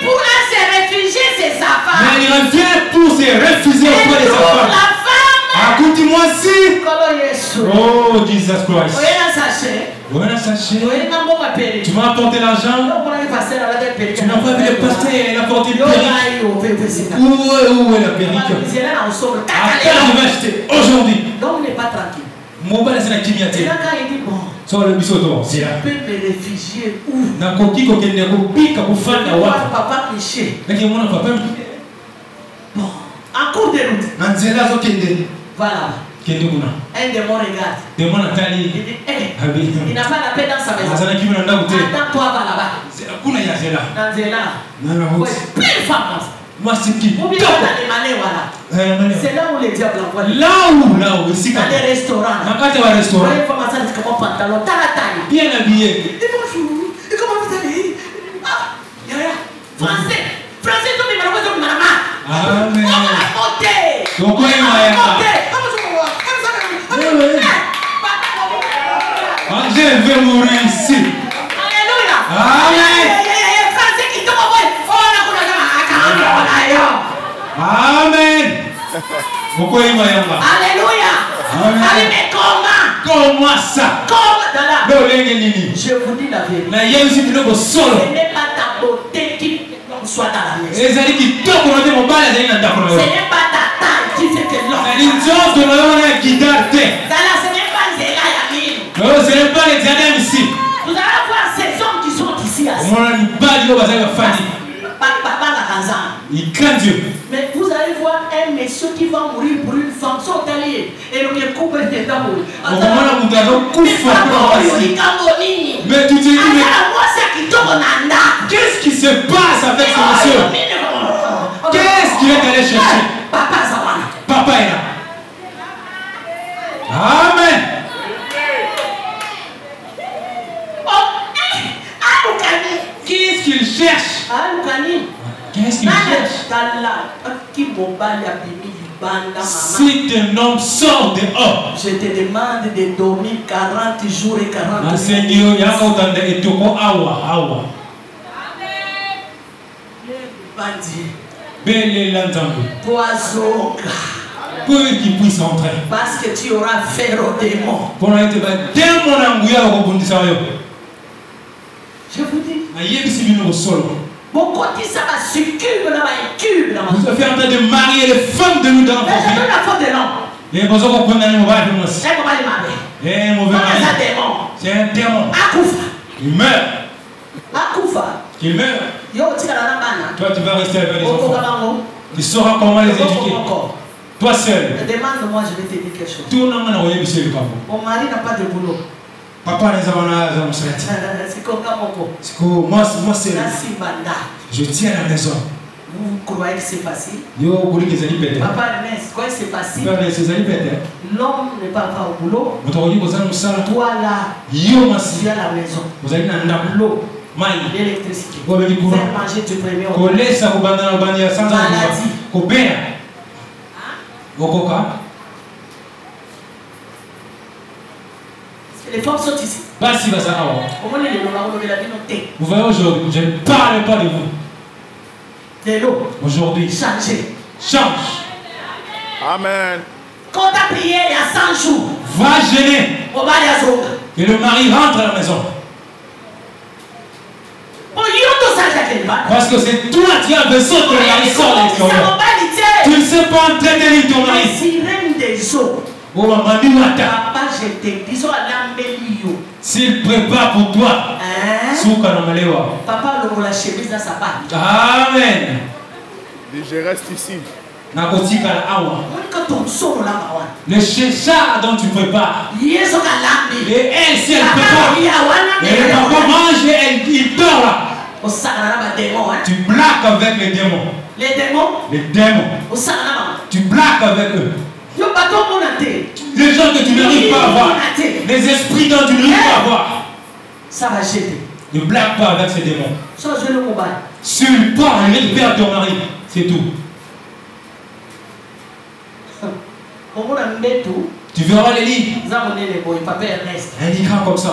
pour se réfugier, c'est sa femme. Mais il revient pour se réfugier auprès de sa femme. Écoute-moi si. Oh, Jesus Christ. Tu m'as apporté l'argent. Tu n'as pas vu le pasteur, il a apporté le perruque. Où est la perruque? Attends, je vais acheter aujourd'hui. Donc, on n'est pas tranquille. Et là, quand il dit bon. Tu peux me réfugier où? Papa Miché. Bon, en cours de route. Voilà. Un démon regarde. Il dit, hey, il n'a pas la paix dans sa maison. Attends-toi là-bas. Dans Zéla. Ouais, plein de femmes. Moi, c'est qui? Ou bien dans les manets, voilà. C'est là où les diables envoient. Là où, ici. Dans les restaurants. Dans les restaurants. Il faut m'asseoir comme un pantalon. T'as la taille. Bien habillé. Et bonjour. Et comment vous allez? Ah, français. Français, tout le monde, amen. On va monter. Donc, quoi, il m'a je vais mourir ici. Alléluia. Amen. Amen. Pourquoi il m'a Alléluia. Amen. Comment ça? Je vous dis la vérité. Ce n'est pas ta beauté qui soit dans la maison. Ce n'est pas ta taille qui fait que l'homme. Ce n'est pas Zéla Yamine. Ce n'est pas les diadèmes ici. Vous allez voir ces hommes qui sont ici. Il craint Dieu. Mais vous allez voir un monsieur qui va mourir pour une femme sans allié. Et le coupe est d'amour. Mais tu te dis, qu'est-ce qui se passe avec ce monsieur? Qu'est-ce qu'il est allé chercher? Papa est là. Amen. Qu'est-ce qu'il cherche? Qu'est-ce qu'il cherche? Si un homme sort dehors, je te demande de dormir 40 jours et 40 nuits. Poison. Pour qu'il puisse entrer. Parce que tu auras fait au démon. Je vous dis. Mon côté, ça va succube là-bas, cube là-bas. Vous êtes en train de marier les femmes de nous dans notre vie. C'est la faute de l'homme. Et vous avez compris dans le mauvais c'est comment il m'a c'est un démon. C'est un démon. Akoufa. Il meurt. Akoufa. Il meurt. Yo, tu toi, tu vas rester avec les enfants. Tu sauras comment les éduquer. Toi seul. Demande-moi, je vais te dire quelque chose. Tout le monde a envoyé monsieur le papa. Mon mari n'a pas de boulot. Papa les a c'est comme moi c'est je tiens la maison. Vous croyez que c'est facile? Papa, quoi c'est facile? L'homme n'est pas au boulot. Toi là, tu as la maison. L'eau, l'électricité. Faire manger du premier maladie. Les femmes sont ici. Vous voyez aujourd'hui, je ne parle pas de vous. Aujourd'hui, change. Amen. Quand tu as prié il y a 100 jours, va gêner. Et le mari rentre à la maison. Parce que c'est toi qui as besoin de ton mari sort de l'extérieur. Tu ne sais pas entretenir ton mari. Papa, je te dis, s'il prépare pour toi, papa, le la chemise dans sa part. Amen. Je reste ici. Le chéchard dont tu prépares. Et elle, si elle prépare, et le papa mange et il dort là. Tu blagues avec les démons. Les démons? Les démons. Tu blagues avec eux. Les gens que tu n'arrives pas à voir. Les esprits dont tu n'arrives pas à voir. Ça va jeter. Ne blague pas avec ces démons. Change le combat. Sur le pas, récupère ton mari. C'est tout. Tu verras les livres. Un écran comme ça.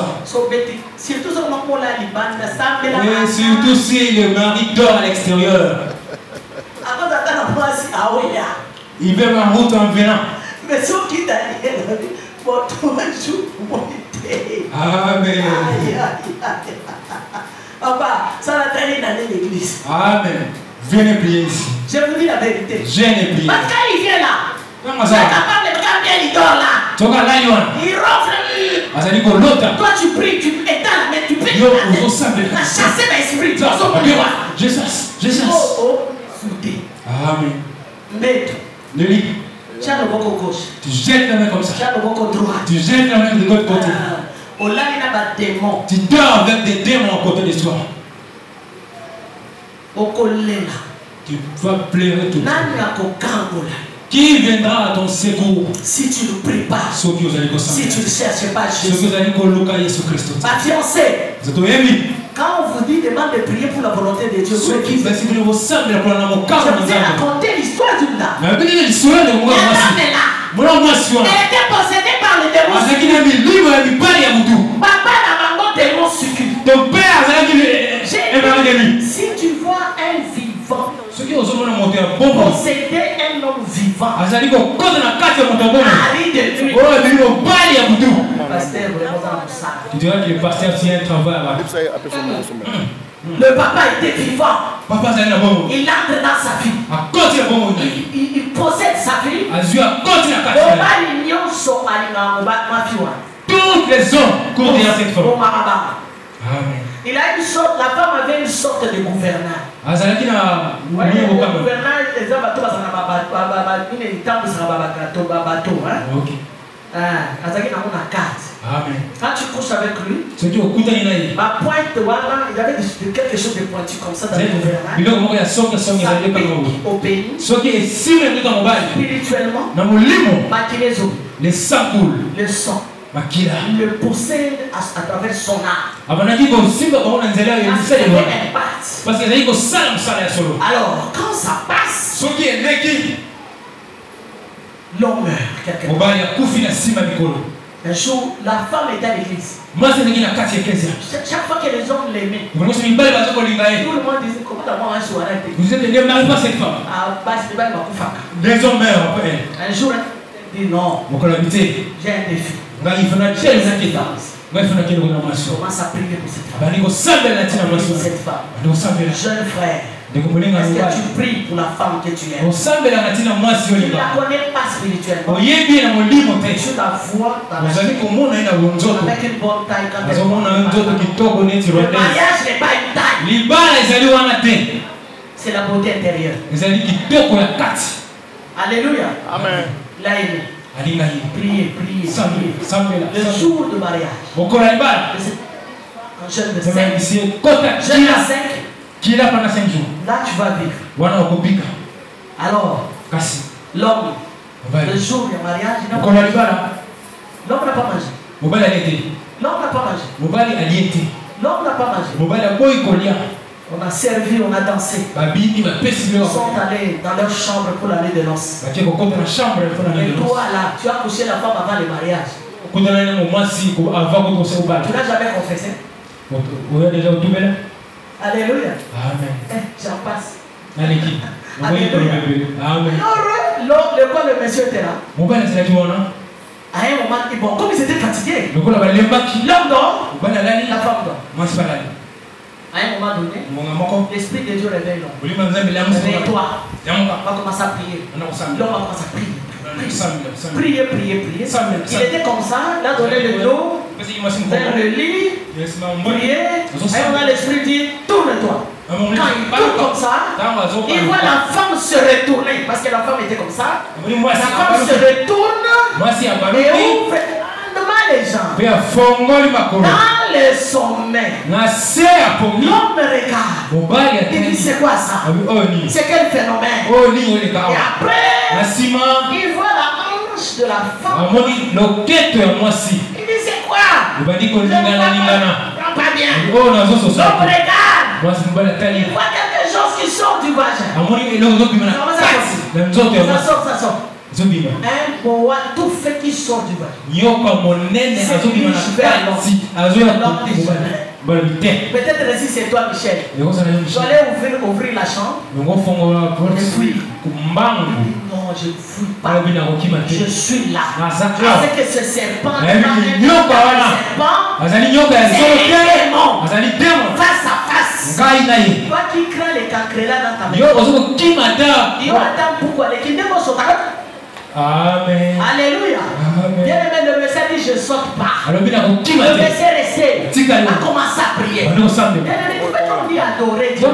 Et surtout si le mari dort à l'extérieur. Il va en route en venant. Mais ce qui Daniel, Amen. Papa, ça va traîner dans l'église. Amen. Venez prier ici. Je vous dis la vérité. Venez prier. Parce qu'il vient là. Comment ça? Il est capable de cambier, il dort là. Il ronfle. Toi tu pries, tu étends la main, tu pries. Tu as chassé l'esprit. Je chasse. Oh, soudé. Amen. Maître. Le lit. Tu as le boko gauche. Tu jettes la main comme ça. Tu as le boko droit. Tu jettes la main de l'autre côté. Au là, il y a des démons. Tu dors avec des démons à côté de toi. Tu vas pleurer tout le temps. Qui viendra à ton secours si tu ne pries pas? Si tu ne cherches pas Jésus. Ma fiancée, quand on vous dit demande de prier pour la volonté de Dieu, je vais raconter l'histoire d'une dame. Elle était possédée par le démon. Papa n'a pas de démon succube. Si tu vois un vivant posséder un homme vivant, Ali de nuit. Pasteur, tu diras que le pasteur fait un travail là. Le papa était vivant. Il entre dans sa vie. Il possède sa vie. Toutes les hommes courent derrière cette femme. Il a une sorte, la femme avait une sorte de gouverneur. Le gouverneur, les hommes quand tu couches avec lui, ma pointe, voilà, il y avait quelque chose de pointu comme ça dans le gouverneur. Ça obéit spirituellement. Les sang coule. Le sang. Il le possède à travers son âme. Alors, quand ça passe, l'homme meurt. Un jour, la femme est à l'église. Chaque fois que les hommes l'aimaient, tout le monde disait comment d'abord un soir vous êtes ne mariez pas cette femme. Les hommes meurent après elle. Un jour, elle dit non. J'ai un défi. Commence à prier pour cette femme. Jeune frère, est-ce que tu pries pour la femme que tu aimes? Tu ne la connais pas spirituellement. Tu la vois dans la vie. Avec une bonne taille quand elle le mariage n'est pas une taille. C'est la beauté intérieure. Alléluia. Amen. Là, il est. Priez. Le jour de mariage. Un jeune de 5. Là, tu vas vivre. Alors, l'homme, le jour du mariage, l'homme n'a pas mangé. L'homme n'a pas mangé. L'homme n'a pas mangé. On a servi, on a dansé. Ils sont allés dans leur chambre pour la nuit de noces. Et toi là, tu as couché la femme avant le mariage. Tu n'as jamais confessé? Alléluia. Amen. J'en passe. Alléluia. Le monsieur était là. À un moment, bon, comme ils étaient fatigués, l'homme dort, la femme dort. À un moment donné, l'Esprit de Dieu réveille l'homme. Réveille-toi. On va commencer à prier. L'homme va commencer à prier. Prier. Il était comme ça, il a donné le dos, vers le lit, prier. Et on a l'Esprit dit, tourne-toi. Quand il tourne comme ça, il voit la femme se retourner. Parce que la femme était comme ça. La femme se retourne et ouvre les jambes. Dans le sommet, l'homme regarde. Il dit c'est quoi ça? C'est quel phénomène? Et après, il voit la hanche de la femme. Il dit c'est quoi? Je ne comprends pas bien. L'homme regarde. Il voit quelque chose qui sort du vagin. Ça sort. Un boa tout fait qui sort du vagin. Peut-être si c'est toi, Michel. Tu allais ouvrir la chambre. Non, je ne fouille pas. Je suis là. Avec ce serpent, face à face. Toi qui crains les cancrelats dans ta maison. Yo attends pourquoi les kidnappés sont là. Amen. Alléluia. Bien aimé, le message dit je ne saute pas. Le message est resté. A commencé à prier. Bien aimé, tu peux dire adorer Dieu.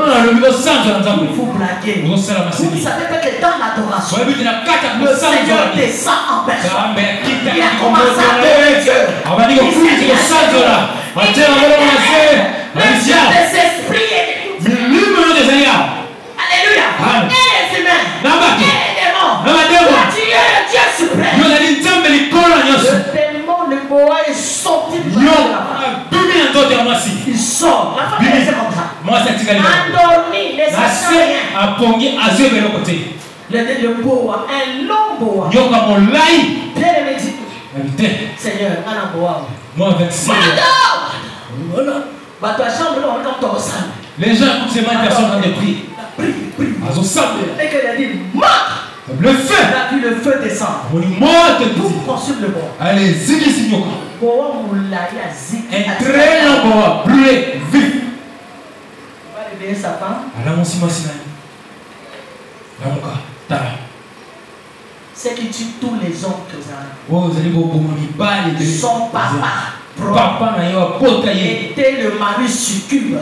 Vous blaguez. Vous ne savez pas que dans l'adoration, le Seigneur descend en personne. Il a commencé à adorer Dieu. Le Dieu des esprits et des Alléluia. Et les humains. Et les démons. Dieu suprême. Le démon, le boa est sorti de la il sort. La femme est laissée comme ça. Endormi, laissez rien. Le boa, un long boa. Bien aimé, Seigneur, un boa. Les gens écoutent ces mêmes personnes dans des prix. Et qu'elle a dit, marque. Le feu. Elle a vu le feu descendre. Pour consumer le bois. Allez, zigi signoka. Un très long bois, brûlé, vif. On va réveiller sa femme. C'est qui tue tous les hommes que son papa. Était le mari succube.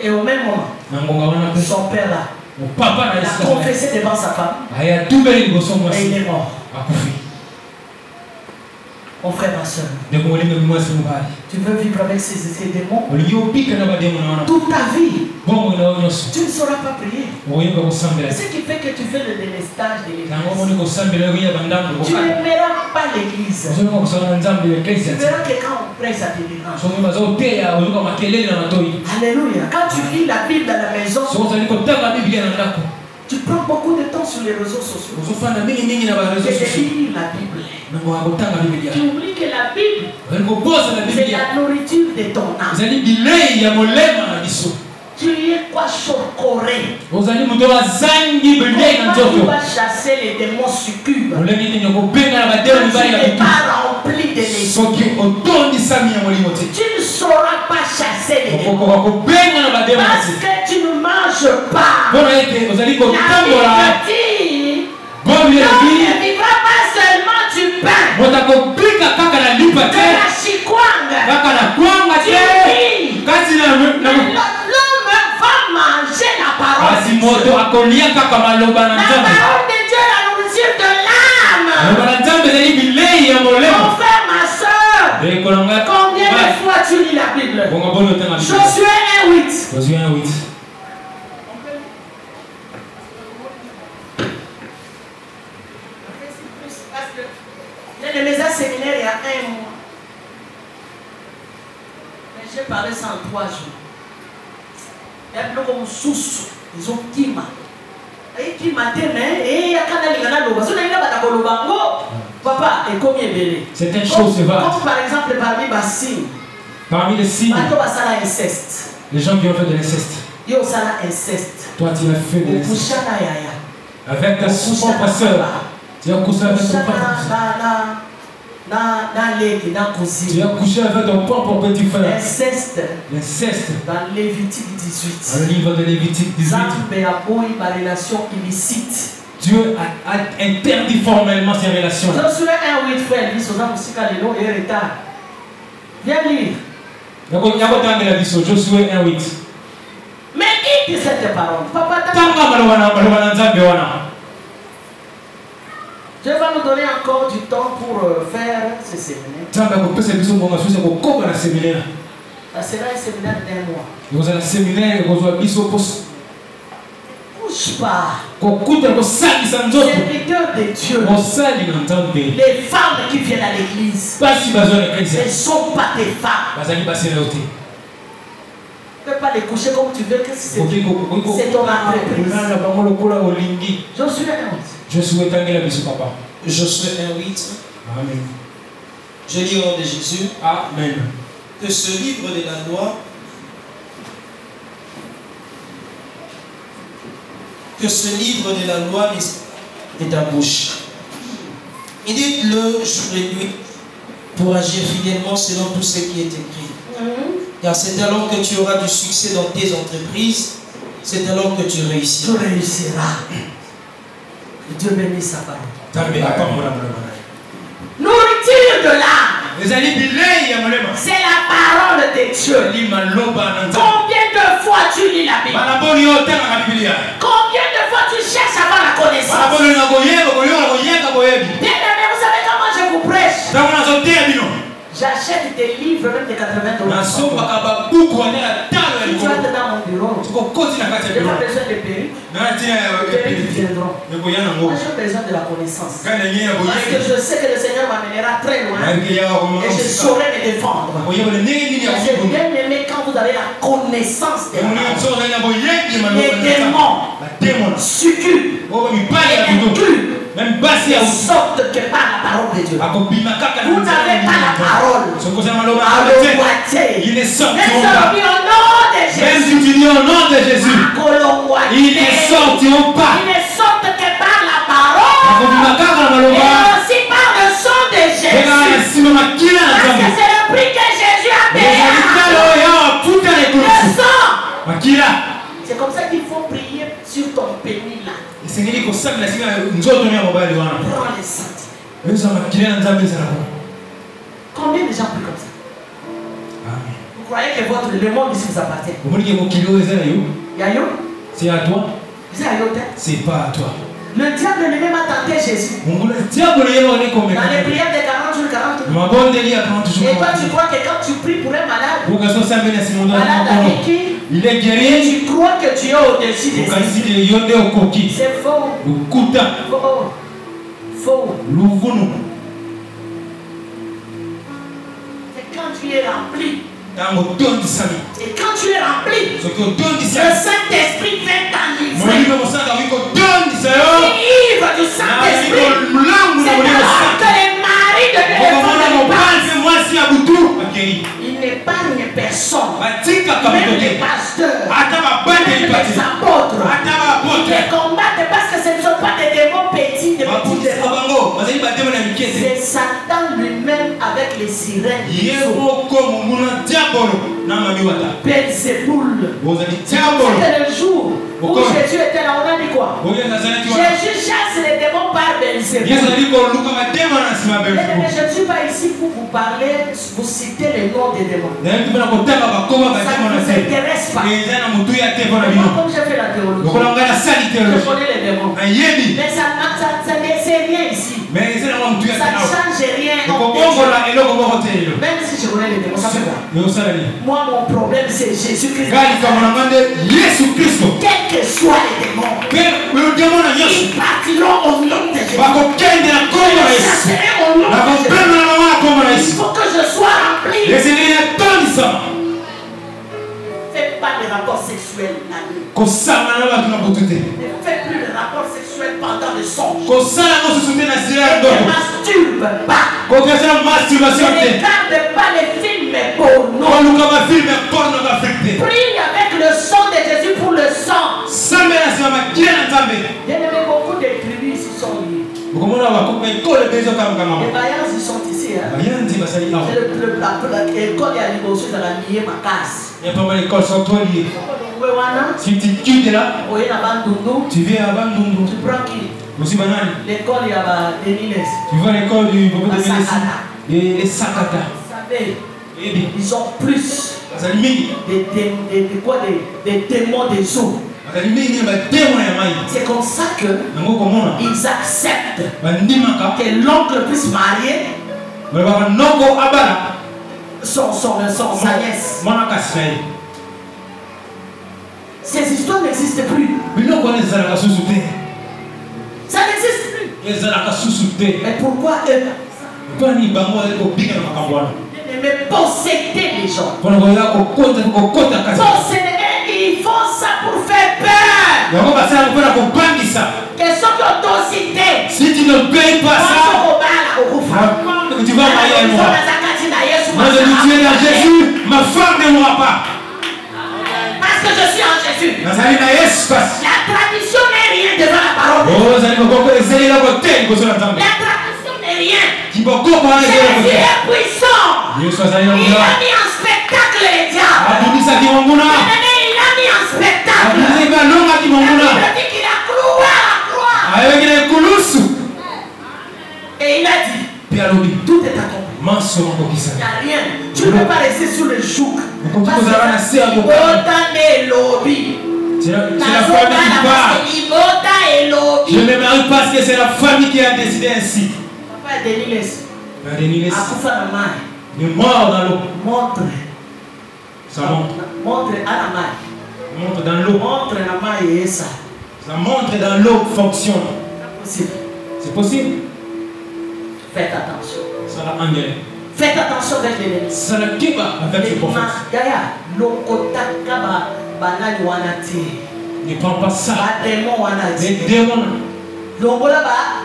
Et au même moment, son père là, il a confessé devant sa femme et il est mort. Mon frère, ma soeur, tu veux vivre avec ces démons toute ta vie, tu ne sauras pas prier. Ce qui fait que tu fais le délestage de l'église. Tu n'aimeras pas l'église. Tu verras que quand on prêche, ça te dérange. Alléluia. Quand tu lis la Bible à la maison, tu prends beaucoup de temps sur les réseaux sociaux. Tu lis la Bible. Tu oublies que la Bible, c'est la nourriture de ton âme. Tu y es quoi chocoré. Tu vas chasser les démons succubes. Tu n'es pas rempli de l'esprit. Tu ne sauras pas chasser les démons. Parce que tu ne manges pas. La Bible dit, l'homme ne vivra pas seulement du pain. De la chikwanga. Manger la parole de Dieu. La parole de Dieu est la nourriture de l'âme. Mon frère, ma soeur, combien de fois tu lis la Bible? Josué 1:8. J'ai des messages séminaires il y a 1 mois. Mais j'ai parlé ça en 3 jours. Il y a plus comme sous, ils ont kima. Et kima teme, et il y a canal qui a l'eau. Parce que là, il y a pas papa, et combien belé. C'est une chose, c'est vrai. Comme par exemple, parmi les signes, les gens qui ont fait de l'inceste. Toi, tu as fait de l'inceste. Avec ta propre soeur. Tu as couché avec ton propre soeur. Tu as couché avec ton propre petit frère. L'inceste. Dans Lévitique 18. Dans le livre de Lévitique 18. Dieu a interdit formellement ces relations. Josué 1:8 frère, viens lire. Josué 1:8. Mais il dit cette parole. Papa, Dieu va nous donner encore du temps pour faire ce séminaire. Ça sera un séminaire d'1 mois. Couche pas. Serviteurs de Dieu. Les femmes qui viennent à l'église. Ce ne sont pas des femmes. Tu ne peux pas les coucher comme tu veux. C'est ton entreprise. Josué 1:8. Josué 1:8. Amen. Je lis au nom de Jésus. Amen. Que ce livre de la loi, est ta bouche. Médite-le jour et nuit pour agir fidèlement selon tout ce qui est écrit. Car c'est alors que tu auras du succès dans tes entreprises, c'est alors que tu réussiras. Tu réussiras. Que Dieu bénisse sa parole. Nourriture de l'âme. C'est la parole de Dieu. Combien de fois tu lis la Bible? Combien de fois tu cherches à avoir la connaissance? Bien aimé, vous savez comment je vous prêche? J'achète des livres même de $80. Si tu entres dans mon bureau, je n'ai pas besoin de perruques. Perruques viendront. Moi j'ai besoin de la connaissance. Parce que je sais que le Seigneur m'amènera très loin. Et je saurai me défendre. J'ai bien aimé quand vous avez la connaissance des démons, succubes, et inclus. Même basse sorte que par la parole de Dieu. Vous n'avez pas la parole. Ils ne sortiront au nom de Jésus. Ils ne sortiront pas. Ils ne sortent que par la parole. Et aussi par le sang de Jésus. Parce que c'est le prix que Jésus a payé. Le sang. C'est comme ça qu'il faut prier sur ton pénis là. Prends les sentiments. Combien de gens prient comme ça? Vous croyez que le monde ici vous appartient? Yayo? C'est à toi. C'est pas à toi. Le diable lui-même a tenté Jésus. Dans les prières de 40 jours, 40 jours. Et toi tu crois que quand tu pries pour un malade avec qui il est guéri, et tu crois que tu es au-dessus des esprits. C'est faux. Faux. C'est quand tu es rempli. Et quand tu es rempli, le Saint-Esprit vient t'enivrer. Ivre du Saint-Esprit. C'est alors que les maris de Dieu ils n'épargnent personne. Même les pasteurs, même les apôtres, ils combattent parce que ce ne sont pas des démons petits, des petits démons. C'est Satan lui-même avec les sirènes. Belzéboul. C'était le jour où Jésus était là, on a dit quoi? Jésus chasse les démons par Belzéboul. Je ne suis pas ici pour vous parler, vous citer les noms des démons. Ça ne vous intéresse pas. Moi, comme j'ai fait la théologie, je connais les démons. Mais ça ne sert rien ici. Ça ne change rien. Même si je connais les démons, ça fait quoi? Moi, mon problème, c'est Jésus-Christ. Quels que soient les démons, ils partiront au nom de Jésus. Ils chasseront au nom de Jésus. Il faut que je sois rempli. Ne faites pas de rapports sexuels la nuit. Ne faites plus de rapports sexuels pendant le songe. Ne masturbe pas. Ne regarde pas les films porno. Prie avec le sang de Jésus pour le sang. Bien aimé, beaucoup de tribus ici sont liées. Les Bayans ils sont ici. Hein? L'école est à Liboso dans la Nié Makas. Si tu quittes là, tu viens à Bandundu. Tu prends qui? L'école est à Deniles. Tu vois l'école du les Sakata. Ils ont plus des démons des eaux. C'est comme ça que ils acceptent que l'oncle puisse marier sa nièce. Ces histoires n'existent plus. Ça n'existe plus. Mais pourquoi eux? Mais posséder les gens. Posséder, ils font ça pour faire peur. Question d'autorité. Si tu ne payes pas ça, tu vas marier moi. Moi je dis tu es dans Jésus, ma femme ne mourra pas. Parce que je suis en Jésus. La tradition n'est rien devant la parole. La tradition n'est rien. Jésus est puissant. Il a mis en spectacle les diables. Tout est accompli. Il n'y a rien. Tu ne peux pas rester sur le joug. C'est la famille qui part. Je ne me marie parce que c'est la famille qui a décidé ainsi. Papa Denis il est mort dans l'eau. Montre. Ça montre. Montre à la main. Montre dans l'eau. Montre la main et ça. Ça montre dans l'eau fonctionne. C'est possible. C'est possible. Faites attention. Ça l'a engagé. Faites attention avec l'ennemi. Ça l'a kiba avec le prophète. Ne prends pas ça. Les démons.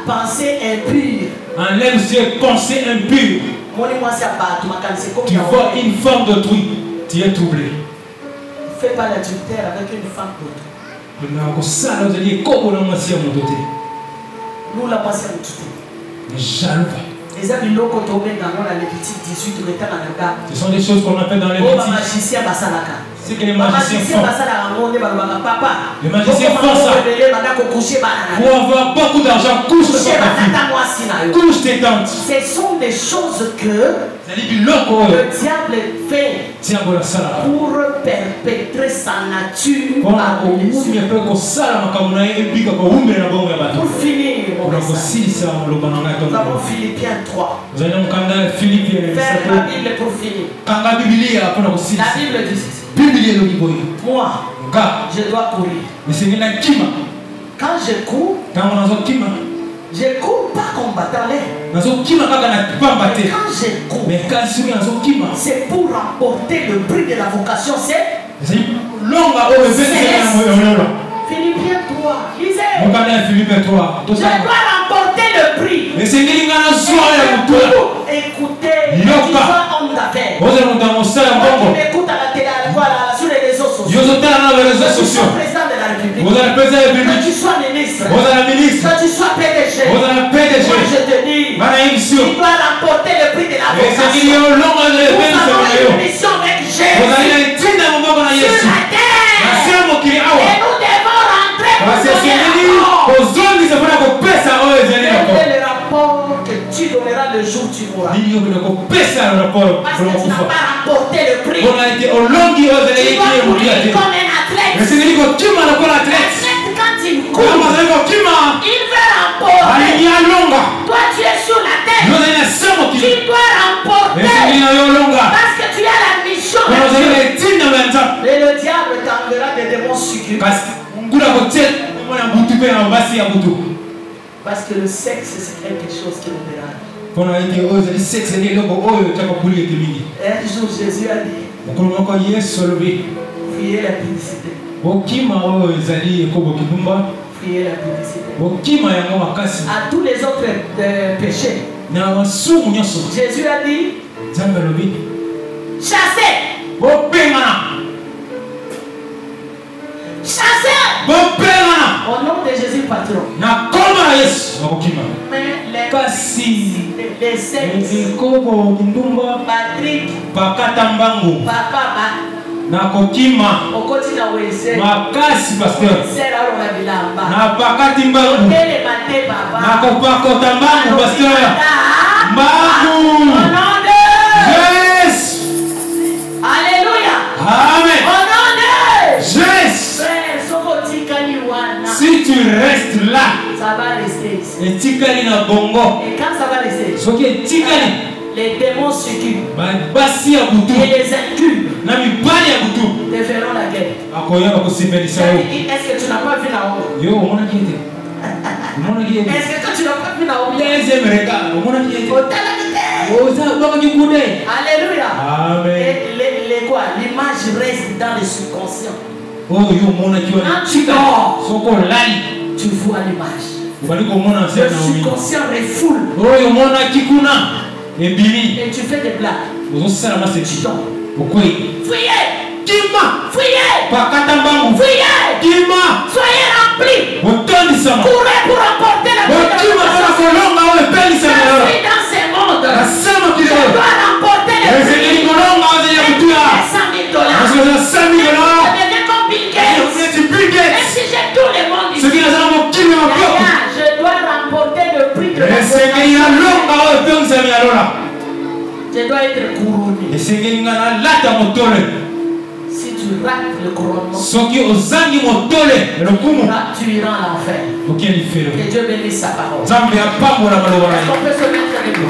Pensée impure. Enlève ces pensées impures. Tu vois une femme d'autrui. Tu es troublé. Ne fais pas l'adultère avec une femme d'autrui. Nous la passons à Mais jaloux. Ce sont des choses qu'on appelle dans les Lévitique. C'est que les magiciens font. Les magiciens font ça. Pour avoir beaucoup d'argent, couche tes tantes. Ce sont des choses que le diable fait pour perpétrer sa nature. Pour finir, nous avons Philippiens 3. Fais ma Bible pour finir. La Bible dit ceci. Moi, je dois courir. Quand je cours, je cours pas combattant l'air. Quand je cours, c'est pour remporter le prix de la vocation. C'est Philippiens 3. Lisez. Philippiens 3. Je dois remporter le prix. Écoutez, tu sois homme d'affaires. Tu m'écoutes à la télé, sur les réseaux sociaux. Tu sois président de la République. Que tu sois ministre. Que tu sois PDG. Moi je te dis, tu dois remporter le prix de la vocation. Nous avons une mission avec Jésus sur la terre. Et nous devons rentrer pour donner le rapport que tu donneras le jour où tu mourras. Parce que tu n'as pas remporté le prix. Tu dois courir comme un athlète. L'athlète, quand il court, il veut remporter. Toi, tu es sur la terre. Tu dois remporter. Parce que tu as la mission. Et le diable t'enverra des démons succubes. Parce que le sexe, c'est quelque chose qui nous dérange. Un jour, Jésus a dit, fuyez la publicité. Fuyez la publicité. À tous les autres péchés, Jésus a dit, chassez. Chassez. Au nom de Jésus patron. Mais les sexes, Patrick, Papa, nakokima makasi pasteur napakati mbangu nakopakota mbangu pasteur mbangu. Yes. Alléluia. Amen. Au nom de Jésus. Si tu restes là, ça va rester ici. Et tikali na bongo. Et quand ça va rester, les démons succumbent. Et les incubes te feront la guerre. Est-ce que tu n'as pas vu Naomi? Est-ce que tu n'as pas vu Naomi? Alléluia. Amen. Et quoi? L'image reste dans le subconscient. Quand tu dors, tu vois l'image. Le subconscient refoule. Et tu fais des blagues. Tu dors. Fuyez. Fuyez. Soyez remplis. Courez pour remporter la vie. Je suis dans ce monde. Je dois remporter la vie. Même si j'ai tout le monde ici, je dois remporter le prix de la vie. Tu dois être couronné. Si tu rates le couronnement, tu iras en enfer. Que Dieu bénisse sa parole. Est-ce qu'on peut se mettre avec nous?